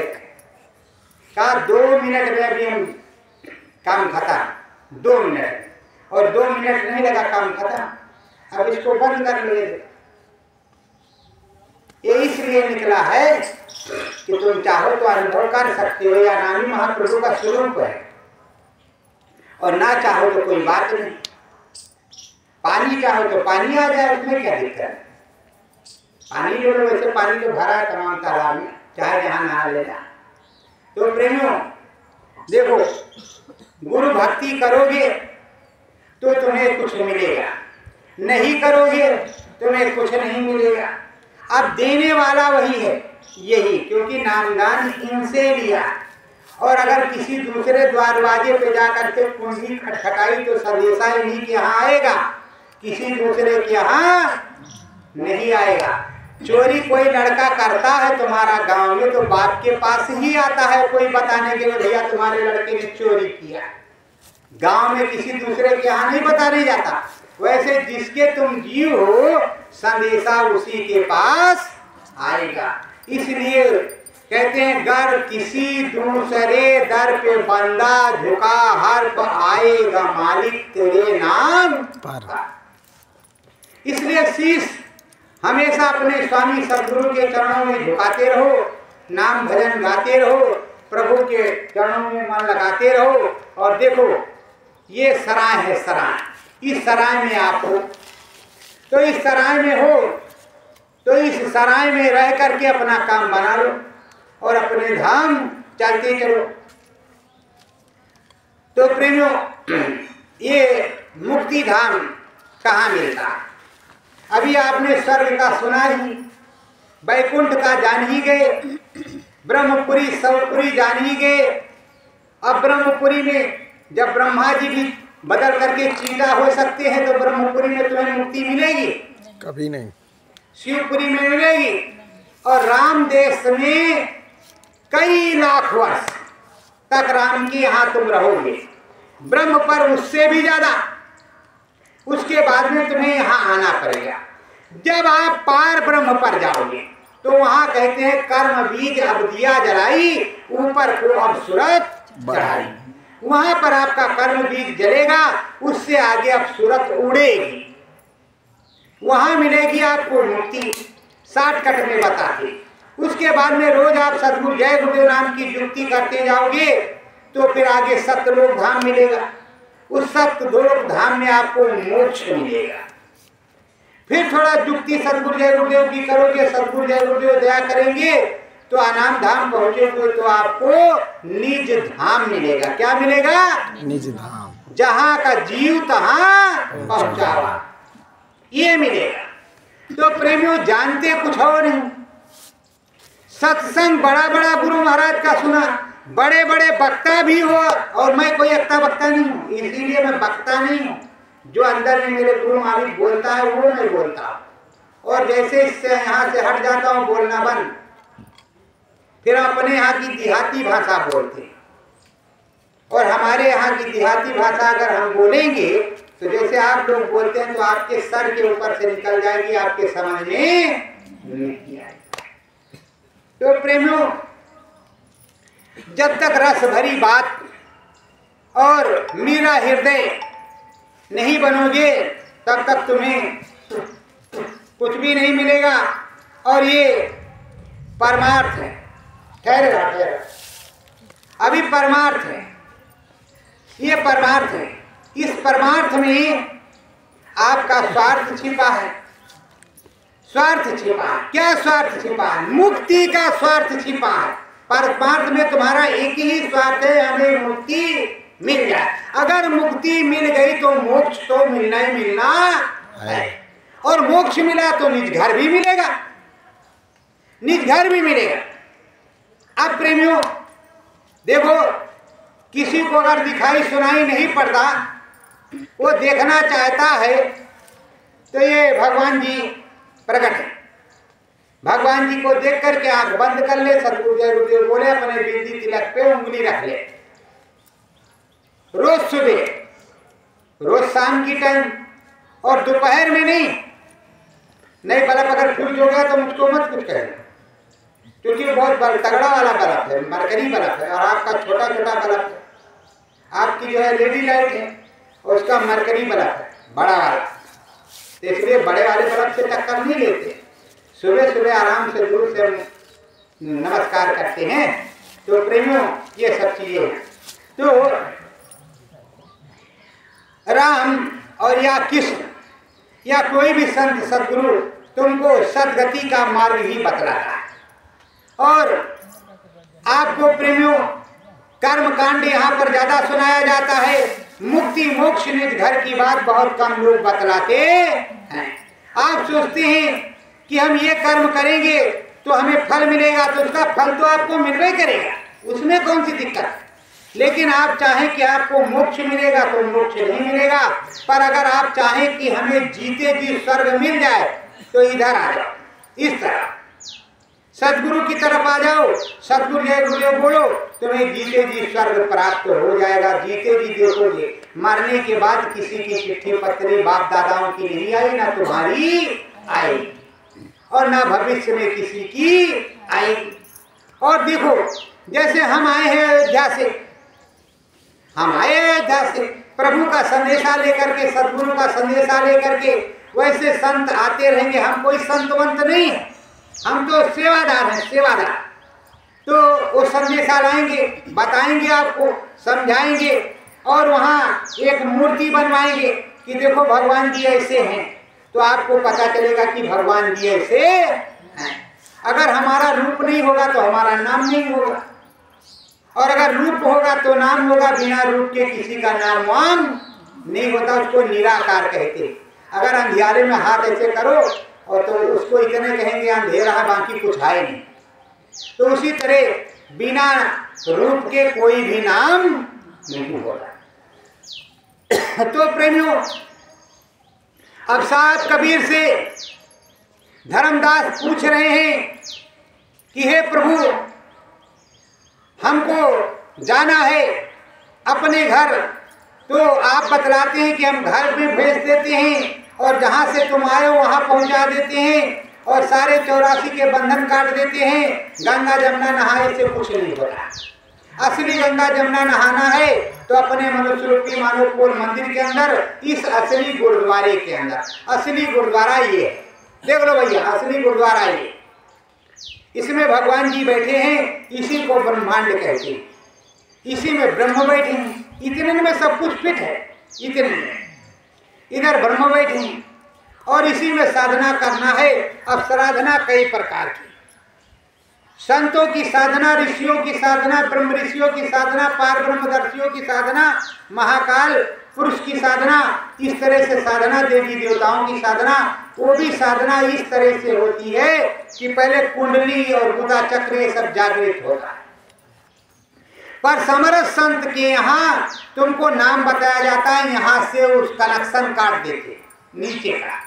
कहा 2 मिनट में अभी हम काम खत्म, 2 मिनट, और 2 मिनट नहीं लगा काम खत्म। अब इसको बंद कर लिए। ये इसलिए निकला है कि तुम चाहो तो अनुभव कर सकते हो, या नामी महाप्रभु का स्वरूप है, और ना चाहो तो कोई बात नहीं। पानी चाहो तो पानी आ जाए, उसमें क्या दिक्कत है, पानी ले लो। वैसे पानी तो भरा है तमाम तालाब में, चाहे जहां नहा लेना। तो प्रेमियों देखो, गुरु भक्ति करोगे तो तुम्हें कुछ मिलेगा, नहीं करोगे तुम्हें कुछ नहीं मिलेगा। अब देने वाला वही है, यही, क्योंकि नामदान इनसे लिया। और अगर किसी दूसरे दरवाजे पे जाकर के कुंडी खटखटाई तो संदेशा इन्हीं के यहाँ आएगा, किसी दूसरे के यहाँ नहीं आएगा। चोरी कोई लड़का करता है तुम्हारा गांव में तो बाप के पास ही आता है कोई बताने के लिए, भैया तुम्हारे लड़के ने चोरी किया। गांव में किसी दूसरे के यहाँ नहीं बताने जाता। वैसे जिसके तुम जीव हो, संदेशा उसी के पास आएगा। इसलिए कहते हैं, गर किसी दूसरे दर पे बंदा झुका, हर पर आएगा मालिक तेरे नाम पर। इसलिए शीश हमेशा अपने स्वामी सदगुरु के चरणों में झुकाते रहो, नाम भजन गाते रहो, प्रभु के चरणों में मन लगाते रहो। और देखो, ये सराय है, सराय, इस सराय में आप हो, तो इस सराय में हो तो इस सराय में रह करके अपना काम बना लो और अपने धाम चलते चलो। तो प्रेमियों, ये मुक्ति धाम कहाँ मिलता है? अभी आपने स्वर्ग का सुना ही, वैकुंठ का जान ही गए, ब्रह्मपुरी सवपुरी जान ही गए। अब ब्रह्मपुरी में जब ब्रह्मा जी भी बदल करके चीटा हो सकते हैं तो ब्रह्मपुरी में तुम्हें मुक्ति मिलेगी? कभी नहीं। शिवपुरी में मिलेगी। और राम देश में कई लाख वर्ष तक राम के यहाँ तुम रहोगे, ब्रह्म पर उससे भी ज्यादा। उसके बाद में तुम्हें यहाँ आना पड़ेगा। जब आप पार ब्रह्म पर जाओगे तो वहां कहते हैं, कर्म बीज अब दिया जलाई, ऊपर को अब सूरत चढ़ाई। वहां पर आपका कर्म बीज जलेगा, उससे आगे अब सूरत उड़ेगी, वहां मिलेगी आपको मुक्ति। शॉर्टकट में बताते, उसके बाद में रोज आप सतगुरु जय गुरुदेव नाम की युक्ति करते जाओगे तो फिर आगे सत्यलोक धाम मिलेगा। उस सत्यलोक धाम में आपको मोक्ष मिलेगा। फिर थोड़ा युक्ति सतगुरु जय गुरुदेव की करोगे, सतगुरु जय गुरुदेव दया करेंगे तो अनाम धाम पहुंचोगे तो आपको निज धाम मिलेगा। क्या मिलेगा? निज धाम, जहां का जीव तहां पहुंचावा, ये मिलेगा। तो प्रेमियों, जानते कुछ और नहीं, सत्संग बड़ा बड़ा गुरु महाराज का सुना, बड़े बड़े वक्ता भी हो, और मैं कोई अक्ता वक्ता नहीं हूँ, इसीलिए मैं वक्ता नहीं हूँ। जो अंदर में मेरे गुरु महावीर बोलता है वो मैं बोलता हूँ, और जैसे इससे यहाँ से हट जाता हूँ बोलना बंद, फिर अपने यहाँ की देहाती भाषा बोलते हैं। और हमारे यहाँ की देहाती भाषा अगर हम बोलेंगे तो जैसे आप लोग बोलते हैं तो आपके सर के ऊपर से निकल जाएगी, आपके समझ में नहीं आएगी। तो प्रेमियों, जब तक रस भरी बात और मेरा हृदय नहीं बनोगे तब तक तुम्हें कुछ भी नहीं मिलेगा। और ये परमार्थ है। ठहरेगा, अभी परमार्थ है, ये परमार्थ है। इस परमार्थ में आपका स्वार्थ छिपा है। स्वार्थ छिपा है। क्या स्वार्थ छिपा है? मुक्ति का स्वार्थ छिपा है। परमार्थ में तुम्हारा एक ही स्वार्थ है, हमें मुक्ति मिल जाए। अगर मुक्ति मिल गई तो मोक्ष तो मिलना ही मिलना है, और मोक्ष मिला तो निज घर भी मिलेगा, निज घर भी मिलेगा। अब प्रेमियों देखो, किसी को अगर दिखाई सुनाई नहीं पड़ता, वो देखना चाहता है, तो ये भगवान जी प्रकट है। भगवान जी को देख करके आंख बंद कर ले, सतगुरु जय गुरुदेव बोले, अपने बिंदी तिलक पे उंगली रख ले। रोज सुबह, रोज शाम की टाइम, और दोपहर में नहीं बल्ब अगर फ्यूज हो गया तो मुझको मत कुछ कहना, क्योंकि वो बहुत तगड़ा वाला बल्ब है, मरकरी बल्ब है, और आपका छोटा छोटा बल्ब है। आपकी जो है लेडी लाइट है, उसका मरकरी बल्ब है बड़ा वाला, इसलिए बड़े वाले बल्ब से टक्कर नहीं लेते। सुबह सुबह आराम से दूर से नमस्कार करते हैं। तो प्रेमियों, ये सब चीजें हैं। तो राम और या कृष्ण या कोई भी संत सदगुरु तुमको सदगति का मार्ग ही बतलाता है। और आपको प्रेमियों कर्म कांड यहाँ पर ज्यादा सुनाया जाता है, मुक्ति मोक्ष निज घर की बात बहुत कम लोग बतलाते हैं। आप सोचते हैं कि हम ये कर्म करेंगे तो हमें फल मिलेगा, तो उसका फल तो आपको मिलवे करेगा, उसमें कौन सी दिक्कत है। लेकिन आप चाहें कि आपको मोक्ष मिलेगा तो मोक्ष नहीं मिलेगा। पर अगर आप चाहें कि हमें जीते जी स्वर्ग मिल जाए तो इधर आ जाओ, इस तरह सदगुरु की तरफ आ जाओ, सदगुरु जय गुरुदेव बोलो, तुम्हें जीते जी स्वर्ग प्राप्त हो जाएगा। जीते जी देखोगे, मरने के बाद किसी की चिट्ठी पत्री बाप दादाओं की नहीं आई, ना तुम्हारी आई, और ना भविष्य में किसी की आएगी। और देखो, जैसे हम आए हैं अयोध्या से, हम आए अयोध्या से प्रभु का संदेशा लेकर के, सदगुरु का संदेशा लेकर के, वैसे संत आते रहेंगे। हम कोई संतवंत नहीं है, हम तो सेवादार हैं, सेवादार। तो वो संदेशा लाएंगे, बताएंगे, आपको समझाएंगे, और वहाँ एक मूर्ति बनवाएंगे कि देखो भगवान जी ऐसे हैं, तो आपको पता चलेगा कि भगवान जी ऐसे हैं। अगर हमारा रूप नहीं होगा तो हमारा नाम नहीं होगा, और अगर रूप होगा तो नाम होगा। बिना रूप के किसी का नाम वाम नहीं होता, उसको निराकार कहते हैं। अगर अंधियारे में हाथ ऐसे करो और तो उसको इतने कहेंगे अंधेरा है, बाकी कुछ है नहीं। तो उसी तरह बिना रूप के कोई भी नाम नहीं होगा। तो प्रेमियों, अब साहब कबीर से धर्मदास पूछ रहे हैं कि हे प्रभु, हमको जाना है अपने घर, तो आप बतलाते हैं कि हम घर में भेज देते हैं, और जहाँ से तुम आए हो वहाँ पहुँचा देते हैं, और सारे 84 के बंधन काट देते हैं। गंगा जमुना नहाए से कुछ नहीं होता। असली गंगा जमुना नहाना है तो अपने मनुष्य रूपी मानवपुर मंदिर के अंदर, इस असली गुरुद्वारे के अंदर। असली गुरुद्वारा ये है, देख लो भैया, असली गुरुद्वारा ये। इसमें भगवान जी बैठे हैं, इसी को ब्रह्मांड कहते हैं। इसी में ब्रह्म बैठे हैं, इतने में सब कुछ फिट है, इतने में इधर ब्रह्म बैठे हैं, और इसी में साधना करना है। अब साधना कई प्रकार की, संतों की साधना, ऋषियों की साधना, ब्रह्म ऋषियों की साधना, पार ब्रह्मदर्शियों की साधना, महाकाल पुरुष की साधना, इस तरह से साधना, देवी देवताओं की साधना। वो भी साधना इस तरह से होती है कि पहले कुंडली और बुधा चक्र ये सब जागृत होता है, पर समरस संत के यहाँ तुमको नाम बताया जाता है, यहाँ से उस कनेक्शन काट देते, नीचे का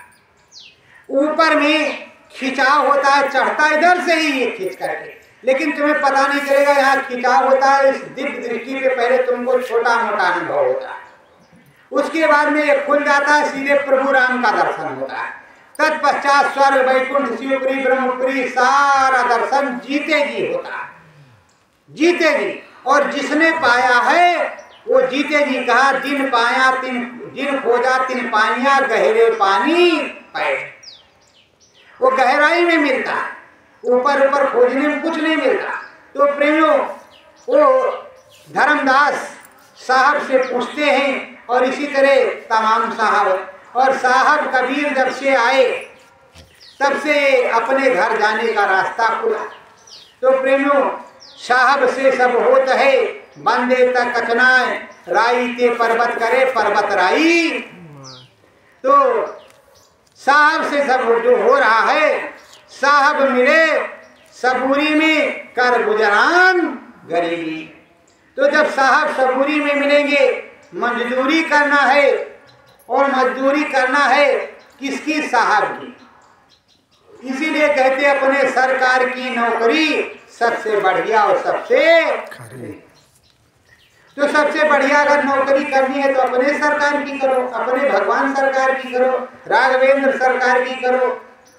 ऊपर में खिंचाव होता है, चढ़ता इधर से ही ये खींच करके, लेकिन तुम्हें पता नहीं चलेगा यहाँ खिंचाव होता है। इस दिव्य दृष्टि पे पहले तुमको छोटा मोटा अनुभव होता है, उसके बाद में ये खुल जाता है, सीधे प्रभु राम का दर्शन होता है। तत्पश्चात स्वर्ग वैकुंठ शिवपुरी ब्रह्मपुरी सारा दर्शन जीते जी होता है, जीते जी। और जिसने पाया है वो जीते जी कहा, जिन पाया जिन खोजा तिन पाइया गहरे पानी पाए। वो गहराई में मिलता है, ऊपर ऊपर खोजने में कुछ नहीं मिलता। तो प्रेमियों, वो धर्मदास साहब से पूछते हैं और इसी तरह तमाम साहब, और साहब कबीर जब से आए तब से अपने घर जाने का रास्ता खुला। तो प्रेमियों, साहब से सब होत है, बंदे तक कचनाए राई ते पर्वत करे पर्वत राई। तो साहब से सब जो हो रहा है, साहब मिले सबूरी में कर गुजरान गरीबी। तो जब साहब सबूरी में मिलेंगे, मजदूरी करना है, और मजदूरी करना है किसकी? साहब की। इसीलिए कहते अपने सरकार की नौकरी सबसे बढ़िया और सबसे खरी। तो सबसे बढ़िया अगर नौकरी करनी है तो अपने सरकार की करो, अपने भगवान सरकार की करो, राघवेंद्र सरकार की करो।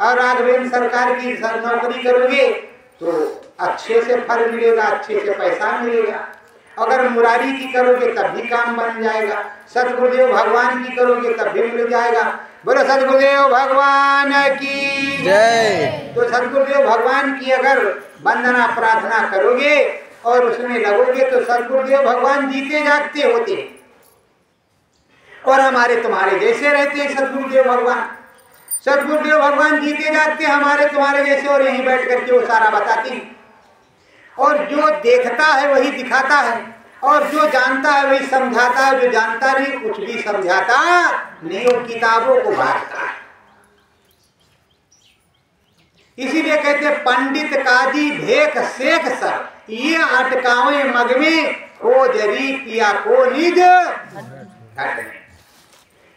और राघवेंद्र सरकार की नौकरी करोगे तो अच्छे से फल मिलेगा, अच्छे से पैसा मिलेगा। अगर मुरारी की करोगे तब भी काम बन जाएगा, सतगुरुदेव भगवान की करोगे तब भी मिल जाएगा। बोलो सतगुरुदेव भगवान की जय। तो सतगुरुदेव भगवान की अगर वंदना प्रार्थना करोगे और उसमें लगोगे तो सतगुरुदेव भगवान जीते जागते होते और हमारे तुम्हारे जैसे रहते हैं। सतगुरुदेव भगवान जीते जागते हमारे तुम्हारे जैसे, और यहीं बैठ करके वो सारा बताते हैं। और जो देखता है वही दिखाता है, और जो जानता है वही समझाता है, जो जानता नहीं कुछ भी समझाता नहीं, वो किताबों को बांटता है। इसीलिए कहते पंडित काजी भेख शेख सर, ये अटकावे मग में खोजरी पिया को निज घट में।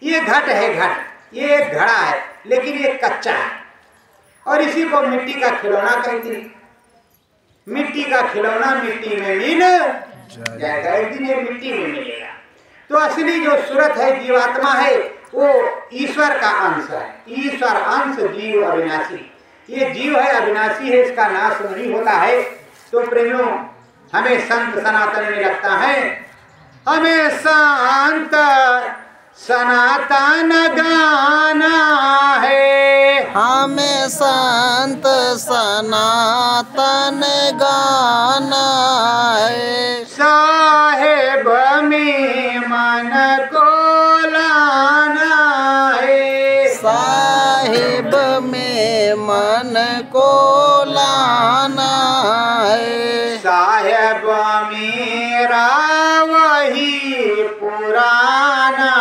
ये घट है, घट ये एक घड़ा है, लेकिन ये कच्चा है, और इसी को मिट्टी का खिलौना कहते हैं। मिट्टी का खिलौना मिट्टी में मिल जाएगा, एक दिन ये मिट्टी में मिलेगा। तो असली जो सूरत है, जीवात्मा है, वो ईश्वर का अंश है। ईश्वर अंश जीव अविनाशी। ये जीव है, अविनाशी है, इसका नाश नहीं होता है। तो प्रेमियों, हमें संत सनातन में लगता है, हमें संत सनातन गाना है, हमें संत सनातन गाना है। साहेब में मन को लाना है, साहेब में मन को लाना है। साहेब मेरा वही पुराना,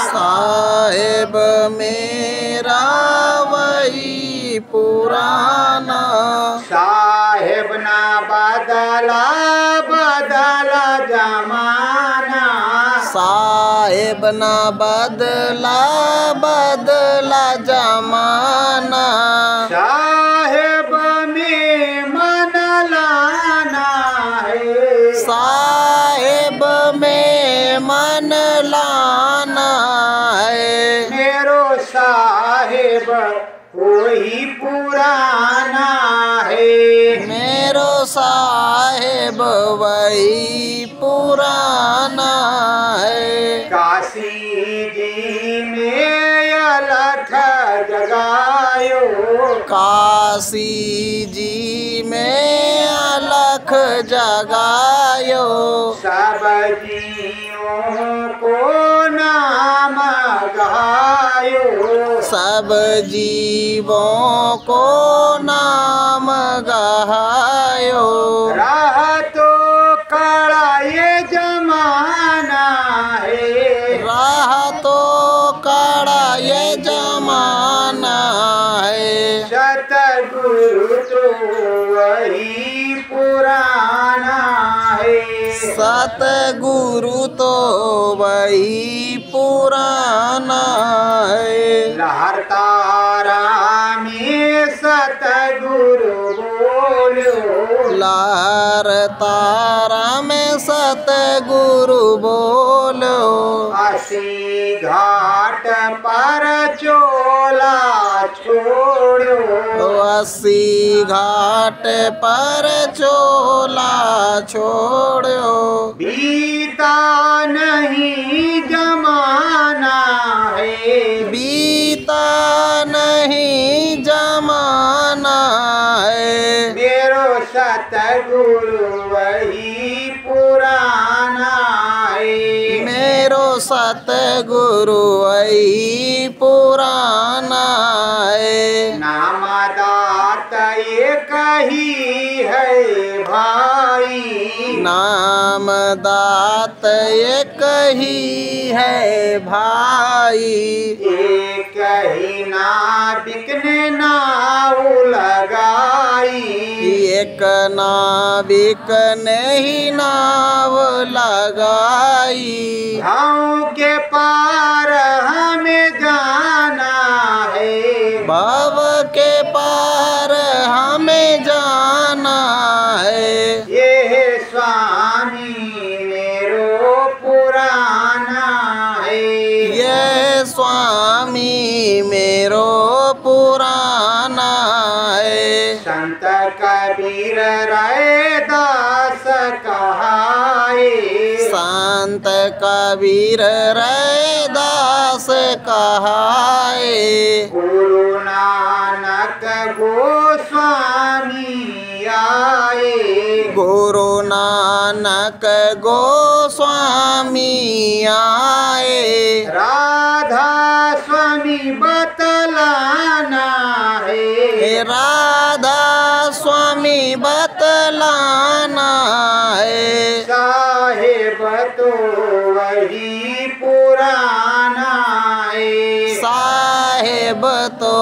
साहेब मेरा वही पुराना। साहेब ना बदला बदला जमाना, साहेब ना बदला बदला जमाना। साहेब में मन लाना है, साहेब में मन लाना है। मेरो साहेब वही पुराना है, मेरो साहेब वही पुराना है। काशी जी में अलख जगायो, काशी जी में अलख जगायो। सब जीवों को नाम गायो, सब जीवों को नाम गायो। राह तो कड़ा ये जमाना है, राह तो कड़ा ये जमाना है। सतगुरु तो वही पुराना है, सतगुरु तो वही पुराना है। लहरता में सतगुरु बोलो, लहर तारा में सतगुरु बोलो, अस्सी घाट पर चोला छोड़ो, 80 घाट पर चोला छोड़ो, बीता नहीं जमाना है, बीता नहीं जमाना है। मेरो सतगुरु वही पुराना है, मेरो सतगुरु वही पुराना है। नामदात एक ही है भाई, नाम दात एक ही है भाई, एक ही ना बिकने नाव लगाई, एक नाविक नहीं नाव लगाई। गाँव के पार हमें जाना है, भव के पार हमें जाना है। ये है स्वामी मेरो पुराना है, ये स्वामी मेरो पुराना है। संत कबीर रैदास कहाए, संत कबीर रैदास कहाए, गुरु नानक गोस्वामी आए, गुरु नानक गोस्वामी आए। राधा स्वामी बतलाना है, राधा स्वामी बतलाना है। साहेब तो वही पुराना है, साहेब तो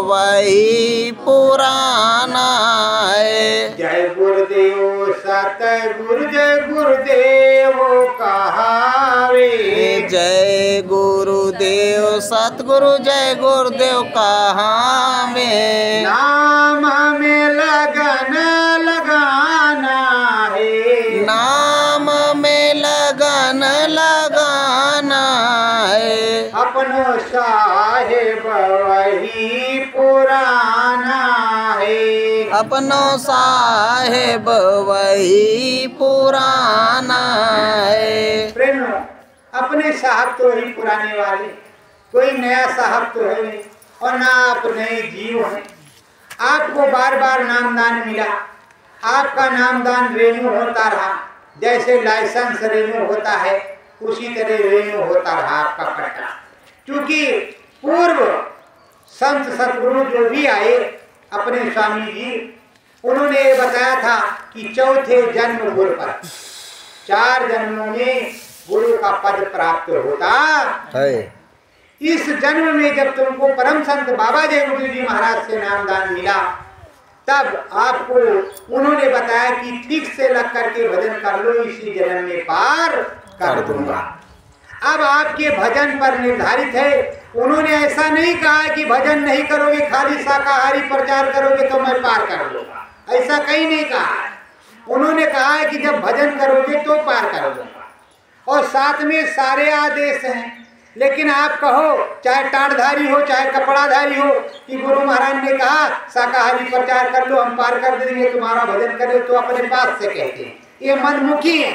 वही पुराना है। जय गुरुदेव सतगुरु जय गुरुदेव कहावे, जय गुरुदेव सतगुरु जय गुरुदेव कहावे। नाम में लगन लगाना है, नाम में लगन लगाना है। अपनो साहेब वही पुराना है, अपनो साहेब वही पुराना है। प्रेम अपने साहब तो ही पुराने वाले, कोई नया साहब तो है नहीं, और ना आप नए जीव हैं। आपको बार बार नामदान मिला, आपका नामदान रेणु होता रहा, जैसे लाइसेंस रेणु होता है उसी तरह रेणु होता रहा आपका पट्टा। क्योंकि पूर्व संत सतगुरु जो भी आए अपने स्वामी जी, उन्होंने ये बताया था कि चौथे जन्म गुरु पर, 4 जन्मों में गुरु का पद प्राप्त होता है। इस जन्म में जब तुमको परम संत बाबा जय गुरु जी महाराज से नामदान मिला, तब आपको उन्होंने बताया कि ठीक से लग करके भजन कर लो, इसी जन्म में पार कर दूंगा। अब आपके भजन पर निर्धारित है। उन्होंने ऐसा नहीं कहा कि भजन नहीं करोगे, खाली शाकाहारी प्रचार करोगे तो मैं पार कर लूंगा, ऐसा कहीं नहीं कहा है। उन्होंने कहा है कि जब भजन करोगे तो पार कर लूंगा, और साथ में सारे आदेश हैं। लेकिन आप कहो, चाहे टाटधारी हो चाहे कपड़ाधारी हो, कि गुरु महाराज ने कहा शाकाहारी प्रचार कर लो, हम पार कर देंगे, तुम्हारा भजन करे, तो अपने पास से कहते हैं, ये मनमुखी है।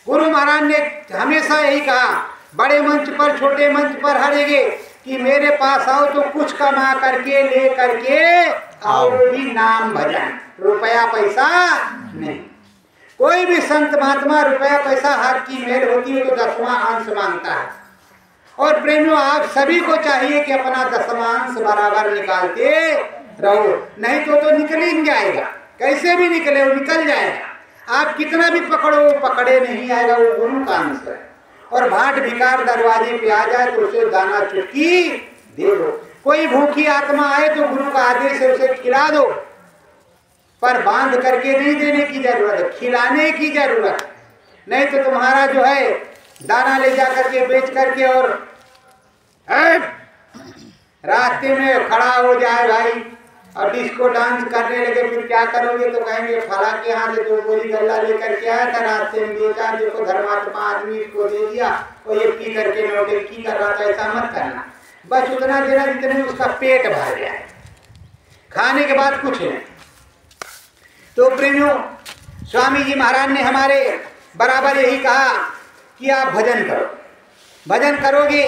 गुरु महाराज ने हमेशा यही कहा, बड़े मंच पर छोटे मंच पर हर जगह, कि मेरे पास आओ तो कुछ कमा करके ले करके आओ, भी नाम भजन, रुपया पैसा नहीं। कोई भी संत महात्मा रुपया पैसा हाथ की मेल होती है तो 10वां अंश मांगता है। और प्रेमियों, आप सभी को चाहिए कि अपना 10वां अंश बराबर निकालते रहो, नहीं तो निकल ही जाएगा, कैसे भी निकले वो निकल जाएगा। आप कितना भी पकड़ो वो पकड़े नहीं आएगा, वो गुरु का अंश है। और भाट भिकार दरवाजे पे आ जाए तो उसे दाना चुटकी दे दो। कोई भूखी आत्मा आए तो गुरु का आदेश है उसे खिला दो, पर बांध करके नहीं देने की जरूरत है, खिलाने की जरूरत है। नहीं तो तुम्हारा जो है दाना ले जा करके बेच करके और रास्ते में खड़ा हो जाए भाई और डिस्को डांस करने लगे, फिर क्या करोगे? तो कहेंगे फला के यहाँ से 2 गोली गल्ला लेकर के आया था, रास्ते में बेचा, देखो धर्मात्मा आदमी इसको दे दिया और ये पी करके नौटंकी कर रहा था। ऐसा मत करना, बस उतना देना जितने उसका पेट भर जाए, खाने के बाद कुछ नहीं। तो प्रेमियों, स्वामी जी महाराज ने हमारे बराबर यही कहा कि आप भजन करो, भजन करोगे,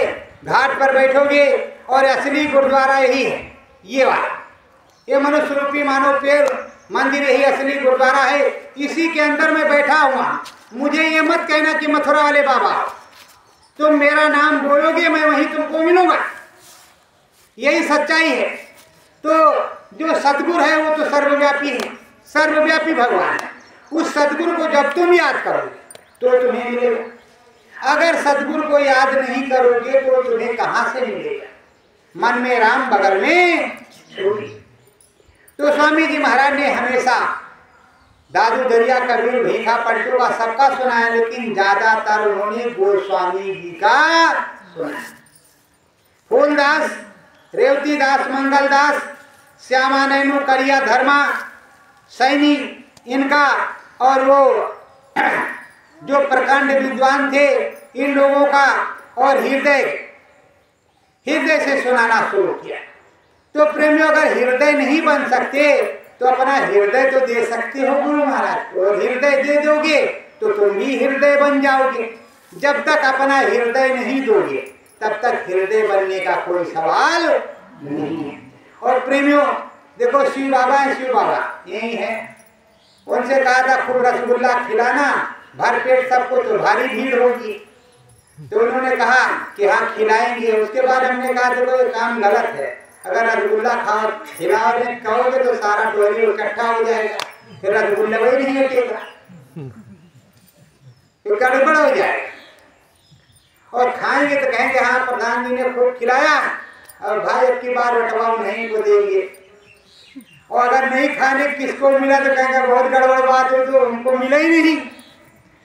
घाट पर बैठोगे और असली गुरुद्वारा यही है, ये वाला, ये मनुष्य रूपी मानव पेड़ मंदिर यही असली गुरुद्वारा है, इसी के अंदर मैं बैठा हुआ। मुझे ये मत कहना कि मथुरा वाले बाबा तुम मेरा नाम बोलोगे मैं वहीं तुमको मिलूंगा, यही सच्चाई है। तो जो सतगुरु है वो तो सर्वव्यापी है, सर्वव्यापी भगवान है। उस सतगुरु को जब तुम याद करोगे तो तुम्हें मिलेगा। अगर सतगुरु को याद नहीं करोगे तो तुम्हें कहां से मिलेगा? मन में राम बगल में छोड़ी। तो स्वामी जी महाराज ने हमेशा दादू दरिया कबीर भीखा पलटू का सबका सुनाया, लेकिन ज्यादातर उन्होंने गोस्वामी जी का सुना। फूलदास, रेवतीदास, मंगलदास, श्यामा नैनू, करिया धर्मा, सैनी, इनका और वो जो प्रकांड विद्वान थे इन लोगों का और हृदय से सुनाना शुरू किया। तो प्रेमियों, अगर हृदय नहीं बन सकते तो अपना हृदय तो दे सकते हो गुरु महाराज को, और हृदय दे दोगे तो तुम भी हृदय बन जाओगे। जब तक अपना हृदय नहीं दोगे तब तक हृदय बनने का कोई सवाल नहीं है। और प्रेमियों देखो, शिव बाबा है, शिव बाबा यही है, उनसे कहा था खूब रसगुल्ला खिलाना, भर पेट सबको, तो भारी भीड़ होगी। तो उन्होंने कहा कि हाँ खिलाएंगे। उसके बाद हमने कहा देखो ये काम गलत है, अगर रसगुल्ला खाओ खिलाओगे कहोगे तो सारा टोली इकट्ठा हो जाएगा, फिर रसगुल्ला वही नहीं हटेगा, तो गड़बड़ हो जाएगा। और खाएंगे तो कहेंगे हाँ प्रधान जी ने खूब खिलाया और भाई अब की बार बटवाओ नहीं को देंगे। और अगर नहीं खाने किसको मिला तो कहेंगे बहुत गड़बड़ बात हो, तो उनको मिला ही नहीं।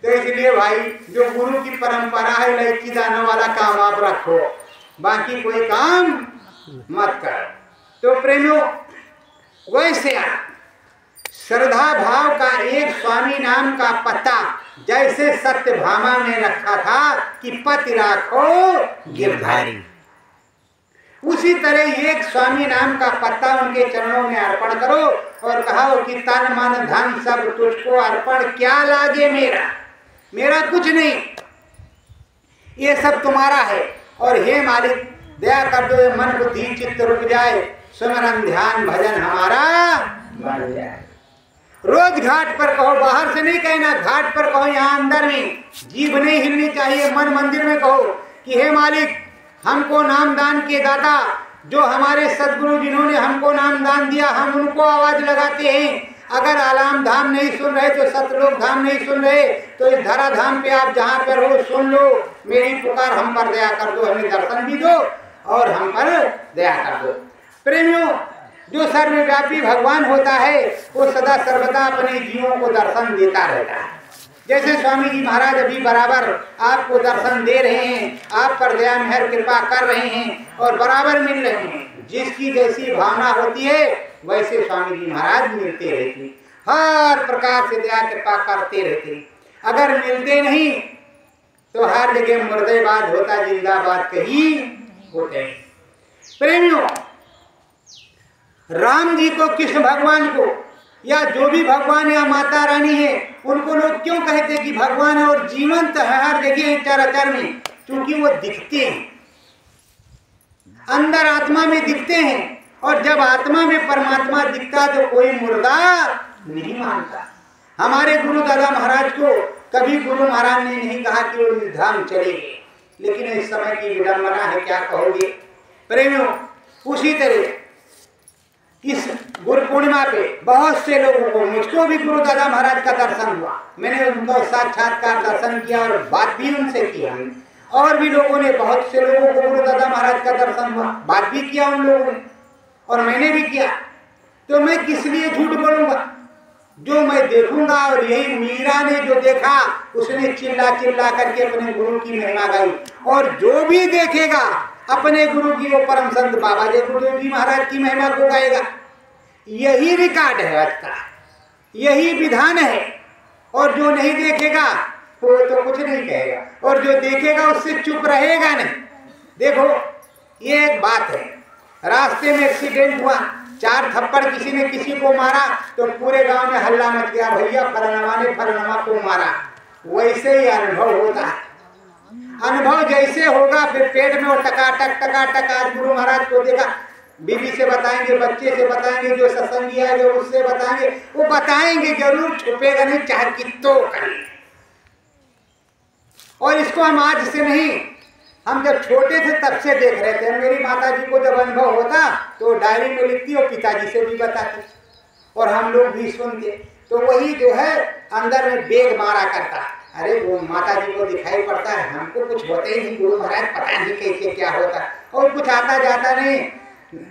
तो इसलिए भाई जो गुरु की परंपरा है इलायची दाना वाला काम आप रखो, बाकी कोई काम मत करो। तो प्रेमियों, वैसे श्रद्धा भाव का एक स्वामी नाम का पत्ता जैसे सत्यभामा ने रखा था कि पति राखो गिरधारी, उसी तरह एक स्वामी नाम का पत्ता उनके चरणों में अर्पण करो और कहो कि तन मन धन सब तुझको अर्पण, क्या लागे मेरा कुछ नहीं, ये सब तुम्हारा है। और हे मालिक दया कर दो, ये मन बुद्धि चित्त रुक जाए, सुमरन ध्यान भजन हमारा बढ़ जाए। रोज घाट पर कहो, बाहर से नहीं कहना, घाट पर कहो, यहाँ अंदर में जीभ नहीं हिलनी चाहिए, मन मंदिर में कहो कि हे मालिक हमको नाम दान के दाता, जो हमारे सदगुरु जिन्होंने हमको नाम दान दिया, हम उनको आवाज लगाते हैं। अगर आलाम धाम नहीं सुन रहे तो सतलोक धाम नहीं सुन रहे तो इस धरा धाम पे आप जहाँ पर हो सुन लो, मेरी पुकार हम पर दया कर दो, हमें दर्शन भी दो और हम पर दया कर दो। प्रेमियों, जो सर्वव्यापी भगवान होता है वो सदा सर्वदा अपने जीवों को दर्शन देता रहता है। जैसे स्वामी जी महाराज अभी बराबर आपको दर्शन दे रहे हैं, आप पर दया मेहर कृपा कर रहे हैं और बराबर मिल रहे हैं। जिसकी जैसी भावना होती है वैसे स्वामी जी महाराज मिलते रहते, हर प्रकार से दया कृपा करते रहते। अगर मिलते नहीं तो हर जगह मुर्देबाद होता, जिंदाबाद कहीं होते। प्रेमियों, राम जी को, कृष्ण भगवान को, या जो भी भगवान या माता रानी है उनको लोग क्यों कहते कि भगवान है और जीवंत है हर जगह चराचर में? क्योंकि वो दिखते हैं, अंदर आत्मा में दिखते हैं, और जब आत्मा में परमात्मा दिखता तो कोई मुर्दा नहीं मानता। हमारे गुरु दादा महाराज को कभी गुरु महाराज ने नहीं कहा कि वो धाम चलेंगे, लेकिन इस समय की विडंबना है, क्या कहोगे प्रेमियों। उसी तरह इस गुरु पूर्णिमा पे बहुत से लोगों को, मुझको भी गुरु दादा महाराज का दर्शन हुआ, मैंने उनको साक्षात्कार दर्शन किया और बात भी उनसे किया, और भी लोगों ने, बहुत से लोगों को गुरु दादा महाराज का दर्शन हुआ, बात भी किया उन लोगों ने और मैंने भी किया। तो मैं किस लिए झूठ बोलूंगा? जो मैं देखूंगा। और यही मीरा ने जो देखा उसने चिल्ला चिल्ला करके अपने गुरु की महिमा गाई। और जो भी देखेगा अपने गुरु की, वो परम संत बाबा जी गुरुदेव जी महाराज की महिमा को गाएगा। यही रिकॉर्ड है आज का, यही विधान है। और जो नहीं देखेगा वो तो कुछ नहीं कहेगा, और जो देखेगा उससे चुप रहेगा नहीं। देखो ये एक बात है, रास्ते में एक्सीडेंट हुआ, 4 थप्पड़ किसी ने किसी को मारा तो पूरे गांव में हल्ला मच गया, भैया फलाना ने फलाना को मारा। वैसे ही अनुभव होता है। अनुभव जैसे होगा फिर पेट में वो टकाटक आज गुरु महाराज को देखा, बीवी से बताएंगे, बच्चे से बताएंगे, जो सत्संगी आएंगे उससे बताएंगे, वो बताएंगे जरूर, छुपेगा नहीं चाहे कितो करें। और इसको हम आज से नहीं, हम जब छोटे थे तब से देख रहे थे। मेरी माता जी को जब अनुभव होता तो डायरी में लिखती और पिताजी से भी बताती और हम लोग भी सुनते। तो वही जो है अंदर में बेग मारा करता, अरे वो माता जी को दिखाई पड़ता है, हमको कुछ होता ही नहीं, गुरु महाराज पता नहीं कैसे क्या होता, और कुछ आता जाता नहीं।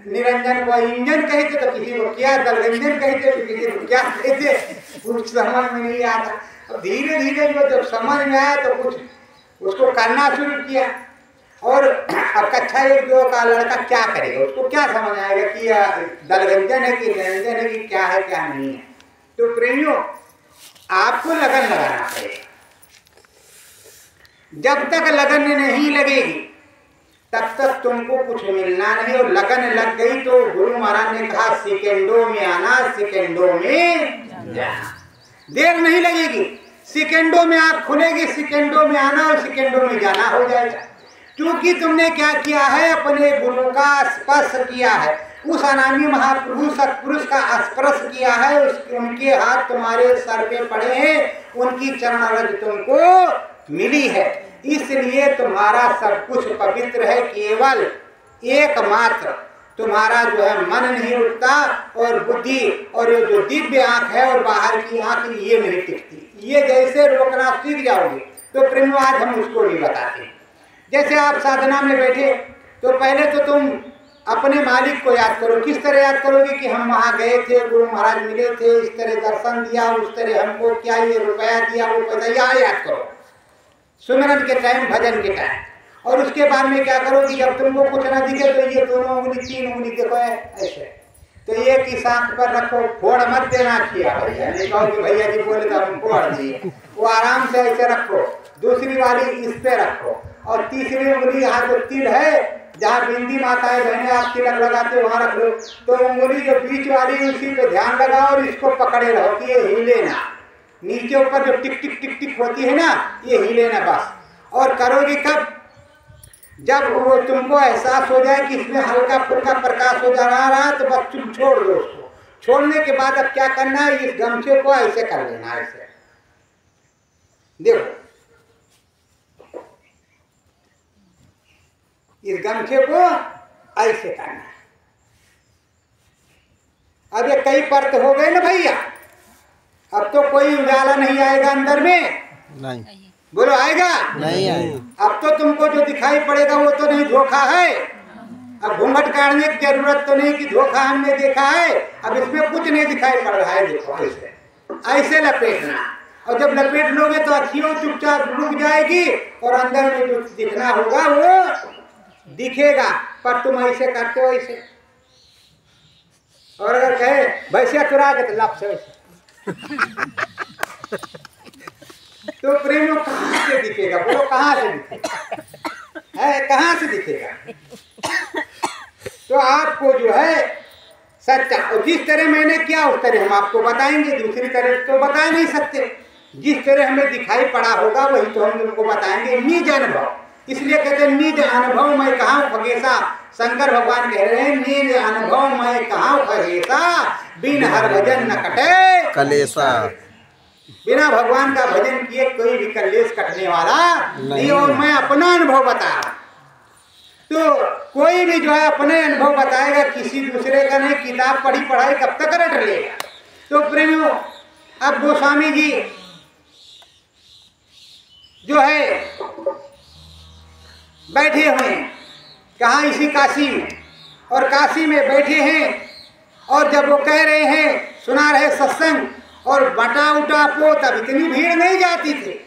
निरंजन को इंजन कहते तो किसी को क्या, दलगंजन कहते तो किसी को क्या कहते, कुछ समझ में नहीं आता। धीरे धीरे जो जब समझ में आया तो कुछ उसको करना शुरू किया। और अब कक्षा 1-2 का लड़का क्या करेगा, उसको क्या समझ आएगा कि दलगंजन है कि निरंजन है कि क्या है क्या नहीं है। तो प्रेमियों आपको लगन लगाना पड़ेगा। जब तक लगन नहीं लगेगी तब तक तुमको कुछ मिलना नहीं। और लगन लग गई तो गुरु महाराज ने कहा सेकेंडों में आना, सेकेंडों में जाना। देर नहीं लगेगी, सेकेंडों में आँख खुलेगी, सेकेंडों में आना और सेकेंडों में जाना हो जाएगा। क्योंकि तुमने क्या किया है, अपने गुरु का स्पर्श किया है, उस अनामी महाप्रभु सत्पुरुष का स्पर्श किया है, उनके हाथ तुम्हारे सर पे पड़े हैं, उनकी चरण रज तुमको मिली है। इसलिए तुम्हारा सब कुछ पवित्र है। केवल एकमात्र तुम्हारा जो है मन नहीं उठता और बुद्धि और ये जो दिव्य आंख है और बाहर की आंख ये नहीं टिकती। ये जैसे रोकना सीख जाओगे तो प्रेम आज हम उसको भी बताते हैं। जैसे आप साधना में बैठे तो पहले तो तुम अपने मालिक को याद करो। किस तरह याद करोगे कि हम वहाँ गए थे, गुरु महाराज मिले थे, इस तरह दर्शन दिया, उस तरह हमको क्या ये रुपया दिया, वो पैसा, यहाँ याद करो सुमिरन के टाइम, भजन के टाइम। और उसके बाद में क्या करो कि जब तुमको कुछ ना दिखे तो ये दोनों उंगली 3 उंगली देखो ऐसे, तो एक ही सांख पर रखो, फोड़ मत देना किया भैया, नहीं कहो कि भैया जी बोले तो हम फोड़ दिए, वो आराम से ऐसे रखो। दूसरी वाली इस पे रखो और तीसरी उंगली यहाँ जो तिल है, जहाँ बिंदी माताएं बहने आप तिलक लगाते वहाँ रख लो। तो उंगली जो बीच वाली उसी पे ध्यान लगाओ और इसको पकड़े रहो कि ये हिले ना। नीचे ऊपर जो टिक टिक टिक टिक होती है ना, ये हिले ना बस। और करोगे कब, जब वो तुमको एहसास हो जाए कि इसमें हल्का फुल्का प्रकाश हो जा रहा है तो बस तुम छोड़ दो उसको। छोड़ने के बाद अब क्या करना है, इस गमछे को ऐसे कर लेना, ऐसे देखो, इस गमछे को ऐसे करना है। अब ये कई परत हो गए ना भैया, अब तो कोई उजाला नहीं आएगा अंदर में, नहीं, बोलो आएगा नहीं आएगा। अब तो तुमको जो दिखाई पड़ेगा वो तो नहीं धोखा है। अब घूंघट काटने की जरूरत तो नहीं कि धोखा हमने देखा है, अब इसमें कुछ नहीं दिखाई पड़ रहा है। देखो ऐसे ऐसे लपेटना, और जब लपेट लोगे तो अखियों चुपचाप रुक जाएगी और अंदर में जो दिखना होगा वो दिखेगा। पर तुम ऐसे करते हो ऐसे, और अगर कहे भैंसिया चुरा के तो लाभ से तो प्रेमियों कहाँ से दिखेगा, बोलो कहाँ से दिखेगा, है कहाँ से दिखेगा। तो आपको जो है सच्चा, और जिस तरह मैंने किया उस तरह हम आपको बताएंगे, दूसरी तरह तो बता नहीं सकते। जिस तरह हमें दिखाई पड़ा होगा वही तो हम तुमको बताएंगे। निज अनुभव, इसलिए कहते हैं निज अनुभव मैं कहाँ खगेसा। शंकर भगवान कह रहे हैं निज अनुभव मैं कहाँ खगेसा, बिन हर भजन न कटे कलेसा। बिना भगवान का भजन किए कोई भी कलेश कटने वाला नहीं। और मैं अपना अनुभव बता, तो कोई भी जो है अपने अनुभव बताएगा, किसी दूसरे का नहीं। किताब पढ़ी पढ़ाई कब तक रट लेगा। तो प्रेमियों अब गोस्वामी जी जो है बैठे हुए हैं कहाँ, इसी काशी में, और काशी में बैठे हैं। और जब वो कह रहे हैं, सुना रहे सत्संग, और बटा उटा पोत, अब इतनी भीड़ नहीं जाती थी।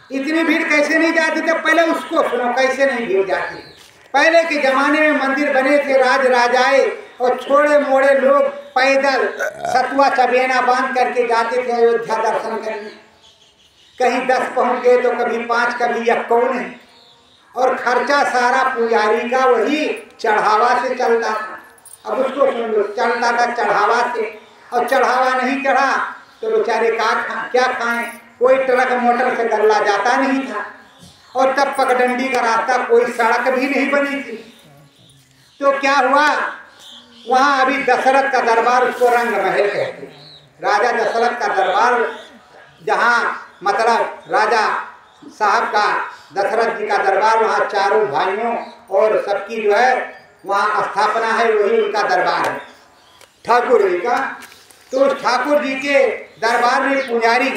इतनी भीड़ कैसे नहीं जाती थी? पहले उसको सुनो, कैसे नहीं भीड़ जाती थी। पहले के जमाने में मंदिर बने थे, राज राजाए और छोड़े मोड़े लोग पैदल सतुआ चबेना बांध करके जाते थे अयोध्या दर्शन करने। कहीं 10 पहुंच गए तो कभी 5, कभी 51। और खर्चा सारा पुजारी का वही चढ़ावा से चलता था। अब उसको सुन लो, चलता था चढ़ावा से, और चढ़ावा नहीं चढ़ा तो बेचारे क्या खाएं? कोई ट्रक मोटर से गल्ला जाता नहीं था, और तब पगडंडी का रास्ता, कोई सड़क भी नहीं बनी थी। तो क्या हुआ, वहां अभी दशरथ का दरबार, उसको रंग महल कहते, राजा दशरथ का दरबार, जहाँ मतलब राजा साहब का, दशरथ जी का दरबार, वहाँ चारों भाइयों और सबकी जो है वहाँ स्थापना है, वही उनका दरबार है ठाकुर जी का। तो उस ठाकुर जी के दरबार में पुजारी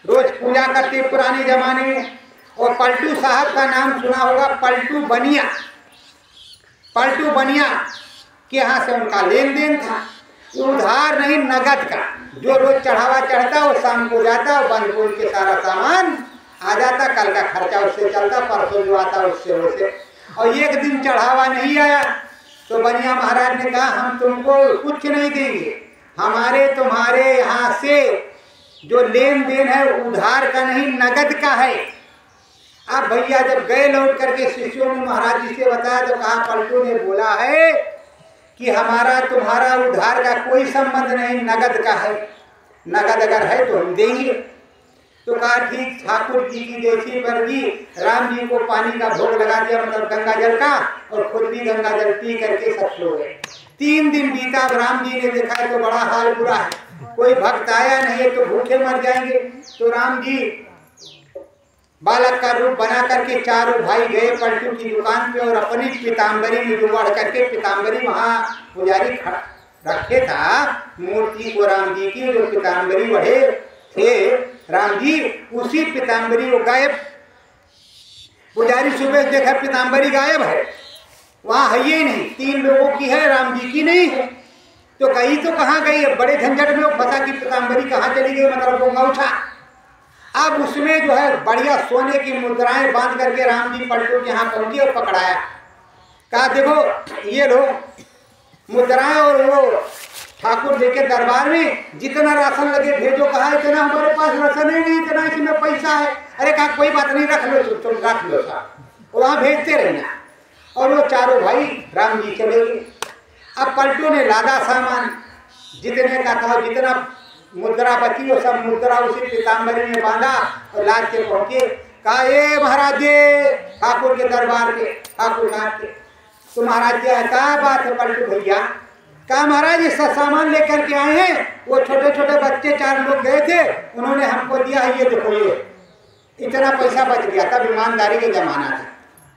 रोज पूजा करते पुराने जमाने में। और पलटू साहब का नाम सुना होगा, पलटू बनिया। पलटू बनिया के यहाँ से उनका लेन देन था, उधार नहीं नगद का। जो रोज चढ़ावा चढ़ता वो शाम को जाता और बंद बोल के सारा सामान आ जाता, कल का खर्चा उससे चलता, परसों जो आता उससे। और एक दिन चढ़ावा नहीं आया तो बनिया महाराज ने कहा, हम तुमको कुछ नहीं देंगे, हमारे तुम्हारे यहाँ से जो लेन देन है उधार का नहीं नगद का है। अब भैया जब गए लौट करके शिष्यों ने महाराज जी से बताया तो कहा, पलटू ने बोला है कि हमारा तुम्हारा उधार का कोई संबंध नहीं, नगद का है, नगद अगर है तो हम देंगे। तो कहा ठीक। ठाकुर जी की जैसी मर्जी, राम जी को पानी का भोग लगा दिया, मतलब गंगा जल का, और खुद भी गंगा जल पी करके सब सो गए। 3 दिन बीता। अब राम जी ने देखा है तो बड़ा हाल बुरा है, कोई भक्त आया नहीं तो भूखे मर जाएंगे। तो राम जी बालक का रूप बना करके चारों भाई गए पलटू की दुकान पे, और अपनी पीताम्बरी में जुगाड़ करके, पीताम्बरी वहाँ पुजारी रखे था मूर्ति को राम जी की, जो पीताम्बरी बढ़े थे राम जी, उसी पीताम्बरी वो गायब। पुजारी सुबह देखा पीताम्बरी गायब है, वहाँ है ही नहीं। 3 लोगों की है, राम जी की नहीं है। तो गई तो कहाँ गई है? बड़े झंझट में वो फंसा कि पीताम्बरी कहाँ चली गई, मतलब वो गौछा। अब उसमें जो है बढ़िया सोने की मुद्राएं बांध करके राम जी पलटू के यहाँ पहुंची और पकड़ाया। कहा देखो ये लो मुद्राएं, और वो ठाकुर जी के दरबार में जितना राशन लगे भेजो। कहा इतना हमारे पास राशन ही नहीं, इतना इसमें पैसा है। अरे कहा कोई बात नहीं, रख लो तुम रख लो साहब, वहाँ भेजते रहना। और वो चारों भाई राम जी चले गए। अब पलटू ने लादा सामान जितने का था, जितना मुद्रा बची वो सब मुद्रा उसी पीताम्बरी में बांधा और लाद के पहुंचे। कहा ए महाराज जी, ठाकुर के दरबार के ठाकुर साहब के। तो महाराज जी क्या बात है पलटू भैया? कहा महाराज ये सब सामान लेकर के आए हैं, वो छोटे छोटे बच्चे 4 लोग गए थे, उन्होंने हमको दिया है, ये देखो ये इतना पैसा बच गया। तब ईमानदारी के जमाना था।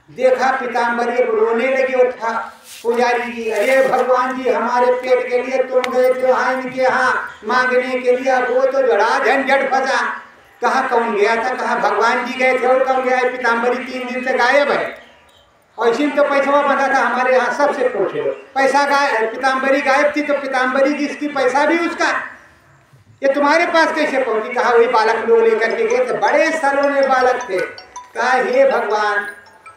देखा पीताम्बरी, रोने लगी। और था पुजारी जी, अरे भगवान जी हमारे पेट के लिए तुम गए थे वहाँ इनके यहाँ मांगने के लिए, वो तो जड़ा झंझट फंसा। कहा कौन गया था? कहा भगवान जी गए थे। और कौन गया है? पीताम्बरी 3 दिन से गायब है, और इसी में तो पैसा बंधा था हमारे यहाँ, सबसे पूछे पैसा गायब, पीताम्बरी गायब थी तो पीताम्बरी जिसकी पैसा भी उसका, ये तुम्हारे पास कैसे पहुंची? कहा वही बालक लोग लेकर के गए थे, बड़े सलोने बालक थे। कहा हे भगवान,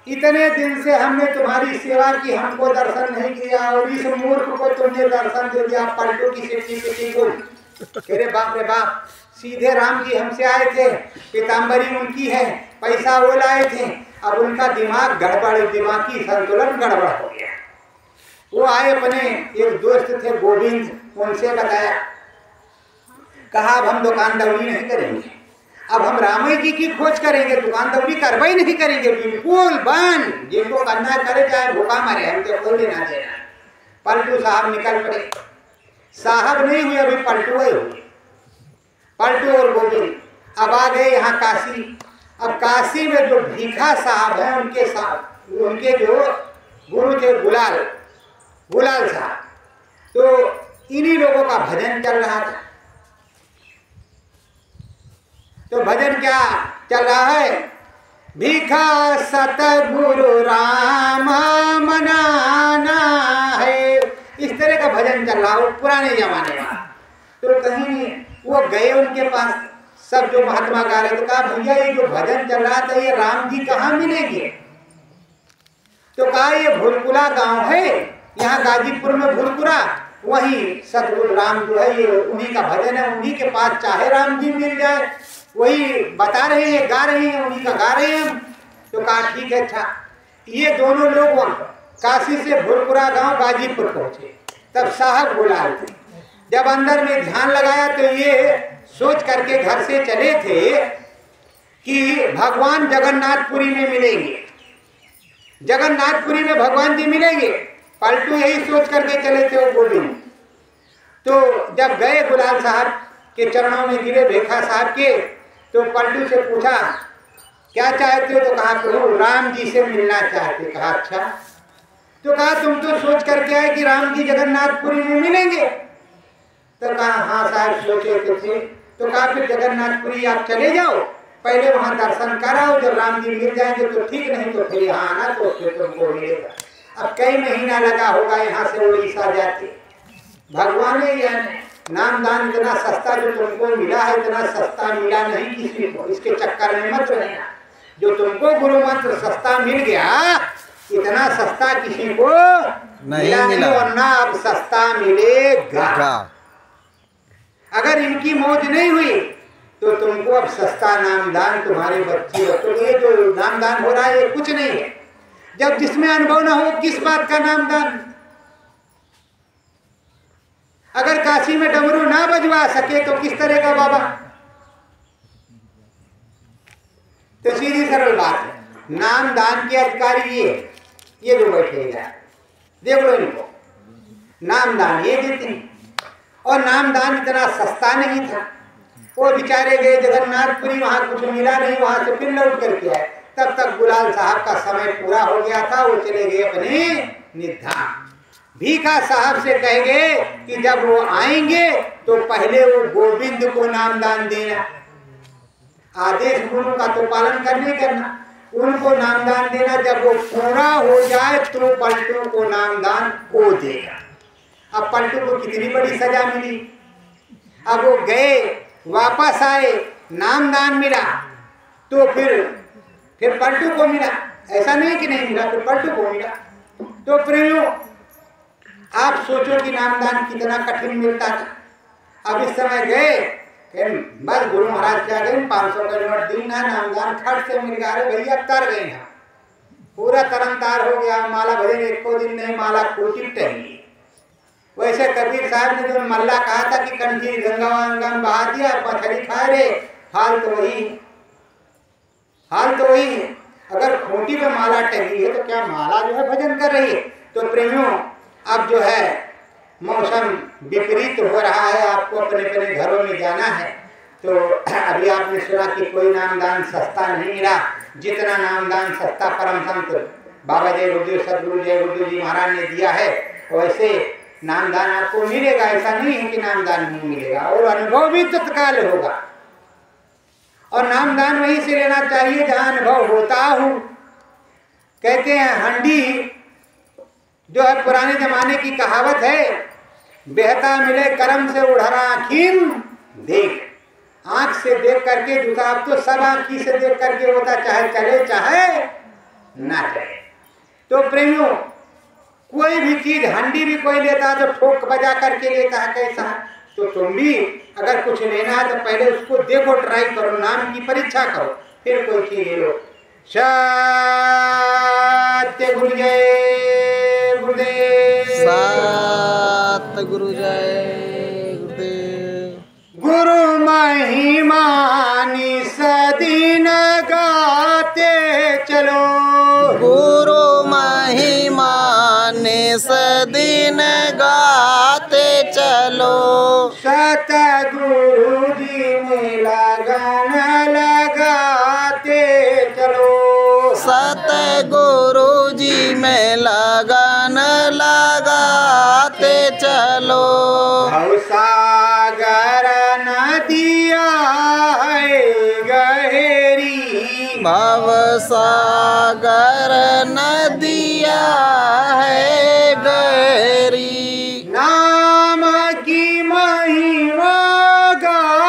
इतने दिन से हमने तुम्हारी सेवा की, हमको दर्शन नहीं किया, और इस मूर्ख को तुमने दर्शन दे दिया। पलटू की सिट्टी पिटी को, अरे बाप रे बाप, सीधे राम जी हमसे आए थे, पीताम्बरी उनकी है, पैसा वो लाए थे। अब उनका दिमाग गड़बड़, दिमागी संतुलन गड़बड़ हो गया। वो आए, अपने एक दोस्त थे गोविंद, उनसे बताया। कहा अब हम दुकान दौड़ी नहीं करेंगे, अब हम रामायण जी की खोज करेंगे, दुकान दौड़ी कार्रवाई नहीं करेंगे, बिल्कुल बंद, जिनको करना करे चाहे भूखा मरे, हमसे कोई लेना देना। पलटू साहब निकल पड़े। साहब नहीं हुए अभी, पलटू हुए। पलटू और गोविंद अब आ गए यहाँ काशी। अब काशी में जो भीखा साहब है, उनके साथ उनके जो गुरु थे गुलाल साहब, तो इन्हीं लोगों का भजन चल रहा था। तो भजन क्या चल रहा है? भीखा सतगुरु राम मनाना है, इस तरह का भजन चल रहा हो पुराने जमाने में। तो कहीं वो गए उनके पास, सब जो महात्मा गा रहे, तो कहा भैया ये जो भजन चल रहा था ये राम जी कहाँ मिलेंगे? तो कहा ये भूलपुरा गांव है, यहाँ गाजीपुर में भूलपुरा, वही सतगुरु राम जो है ये उन्हीं का भजन है, उन्हीं के पास चाहे राम जी मिल जाए, वही बता रहे हैं, गा रहे हैं, उन्हीं का गा रहे हैं। तो कहा ठीक है। अच्छा, ये दोनों लोग काशी से भूलपुरा गांव गाजीपुर पहुंचे, तब साहब बुला थे। जब अंदर में ध्यान लगाया तो ये सोच करके घर से चले थे कि भगवान जगन्नाथपुरी में मिलेंगे, जगन्नाथपुरी में भगवान जी मिलेंगे। पलटू यही सोच करके चले थे वो गोविंद। तो जब गए गुलाल साहब के चरणों में गिरे, भेखा साहब के, तो पलटू से पूछा क्या चाहते हो? तो कहा प्रभु राम जी से मिलना चाहते। कहा अच्छा। तो कहा तुम तो सोच करके आए कि राम जी जगन्नाथपुरी में मिलेंगे। तो कहा हाँ साहब सोचे थे। तो कहा फिर जगन्नाथपुरी आप चले जाओ, पहले वहां दर्शन कराओ, जब राम जी मिल जाएंगे तो ठीक, नहीं तो फिर यहाँ आना, तो फिर तुमको मिलेगा। अब कई महीना लगा होगा यहाँ से उड़ीसा जाते। भगवान ने यह नामदान इतना सस्ता जो तुमको मिला है, इतना सस्ता मिला नहीं किसी को, इसके चक्कर में मत रहना। जो तुमको गुरु मंत्र सस्ता मिल गया, इतना सस्ता किसी को नहीं मिला, वरना अब सस्ता मिलेगा। अगर इनकी मौज नहीं हुई तो तुमको अब सस्ता नामदान तुम्हारे बच्चे बच्चों, ये जो नामदान हो रहा है ये कुछ नहीं है। जब जिसमें अनुभव ना हो किस बात का नामदान? अगर काशी में डमरू ना बजवा सके तो किस तरह का बाबा? तो सीधी सरल बात है, नामदान के अधिकारी ये जो बैठेगा, देख लो इनको, नामदान ये देते हैं। और नामदान इतना सस्ता नहीं था। वो बेचारे गए जगन्नाथपुरी, वहां कुछ मिला नहीं, वहां से फिर लौट करके आए। तब तक गुलाल साहब का समय पूरा हो गया था, वो चले गए अपने निधान। भीखा साहब से कह गए कि जब वो आएंगे तो पहले वो गोविंद को नामदान देना, आदेश गुरु का तो पालन करना, उनको नामदान देना। जब वो पूरा हो जाए तो पलटू को नामदान को देगा। अब पलटू को कितनी बड़ी सजा मिली। अब वो गए, वापस आए, नामदान मिला, तो फिर पलटू को मिला। ऐसा नहीं कि नहीं मिला, तो पलटू को मिला। तो प्रेमियों, आप सोचो कि नामदान कितना कठिन मिलता था। अब इस समय गए, बस गुरु महाराज क्या गए, 500 का नोट दिन है, नामदान खट से मिल गया। अरे भैया तर गए ना, पूरा तरन तार हो गया। माला भजन एक को दिन नहीं, माला कोटि टहली। वैसे कबीर साहब ने जो मल्ला कहा था कि कंठी गंगा में बहा दिया, पथरी खाए रे, हाल तो वही। अगर खूंटी में माला टंगी है तो क्या माला जो है भजन कर रही है? तो प्रेमियों, अब जो है मौसम विपरीत हो रहा है, आपको अपने अपने घरों में जाना है। तो अभी आपने सुना कि कोई नामदान सस्ता नहीं मिला। जितना नामदान सस्ता परम संत बाबा जय गुरुदेव सदगुरु जय गुरुदेव जी महाराज ने दिया है, वैसे नामदान आपको मिलेगा। ऐसा नहीं है कि नामदान नहीं मिलेगा, और अनुभव भी तत्काल होगा। और नामदान वहीं से लेना चाहिए जहां अनुभव होता हो। कहते हैं हंडी जो है पुराने जमाने की कहावत है, बेहता मिले करम से उड़हरा आँखीन देख। आंख से देख करके जूता, अब तो सब आँखी से देख करके होता, चाहे चले चाहे ना चले। तो प्रेमियों, कोई भी चीज, हंडी भी कोई लेता है तो ठोक बजा करके लेता है, कैसा? तो तुम भी अगर कुछ लेना है तो पहले उसको देखो, ट्राई करो, नाम की परीक्षा करो, फिर कोई चीज ले लो। सत्य गुरु जय गुरुदेव, सत्य गुरु जय गुरुदेव। गुरु महिमा निसदीन गाते चलो, गुरु महिमा निसदीन गाते चलो। सतगुरु जी में लगन लगाते चलो, सतगुरु जी में लगन लगाते चलो। भवसागर नदिया है गहरी, भवसागर नदिया है गहरी। नाम की महिमा गा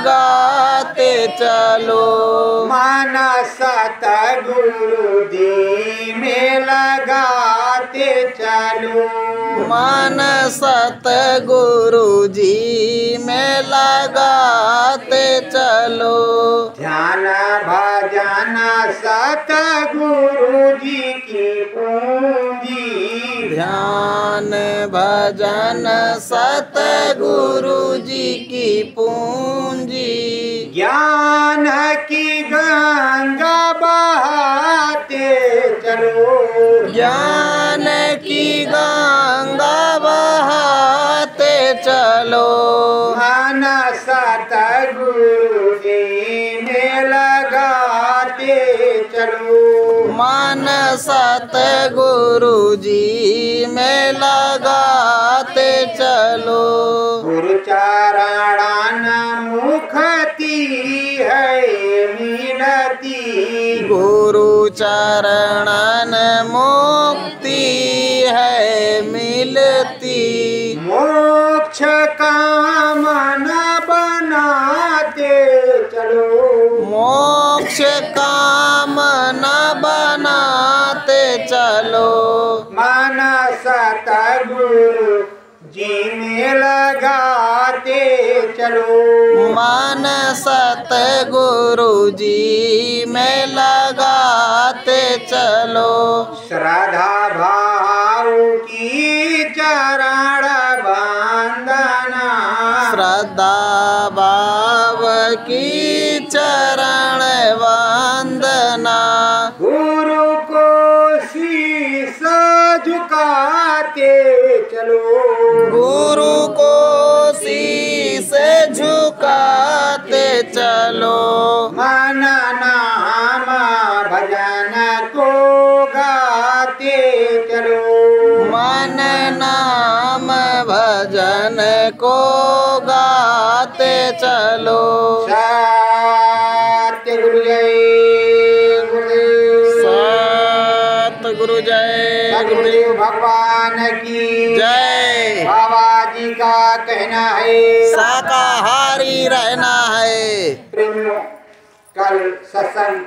गाते चलो। मन सतगुरु जी में लगाते चलो। मन सतगुरु जी में लगाते चलो। ध्यान भजन सतगुरु जी की पूंजी। ध्यान भजन सतगुरु जी की पूंजी। ज्ञान की गंगा बहाते चलो। ज्ञान की गंगा बहाते चलो। मन सतगुरु जी में लगाते चलो। मन सतगुरु जी में लगाते चलो। गुरु चरण मुक्ति है मिलती। गुरु चरणन मुक्ति है मिलती। मोक्ष कामना बनाते चलो। मोक्ष कामना बनाते चलो। मन सतगुरु जी में लगाते चलो। मन सतगुरु जी में लगाते चलो। श्रद्धा भाव की चरण वंदना। श्रद्धा भाव की चरण वंदना। गुरु को शीश झुकाते चलो। गुरु को शीश झुकाते चलो। मन नाम भजन को गाते चलो। मन नाम भजन को गाते चलो। सत्य गुरु जय गुरुदेव। सतगुरु जय सतगुरुदेव भगवान की जय। बाबा जी का कहना है शाकाहारी रहना है। प्रेमियों, कल सत्संग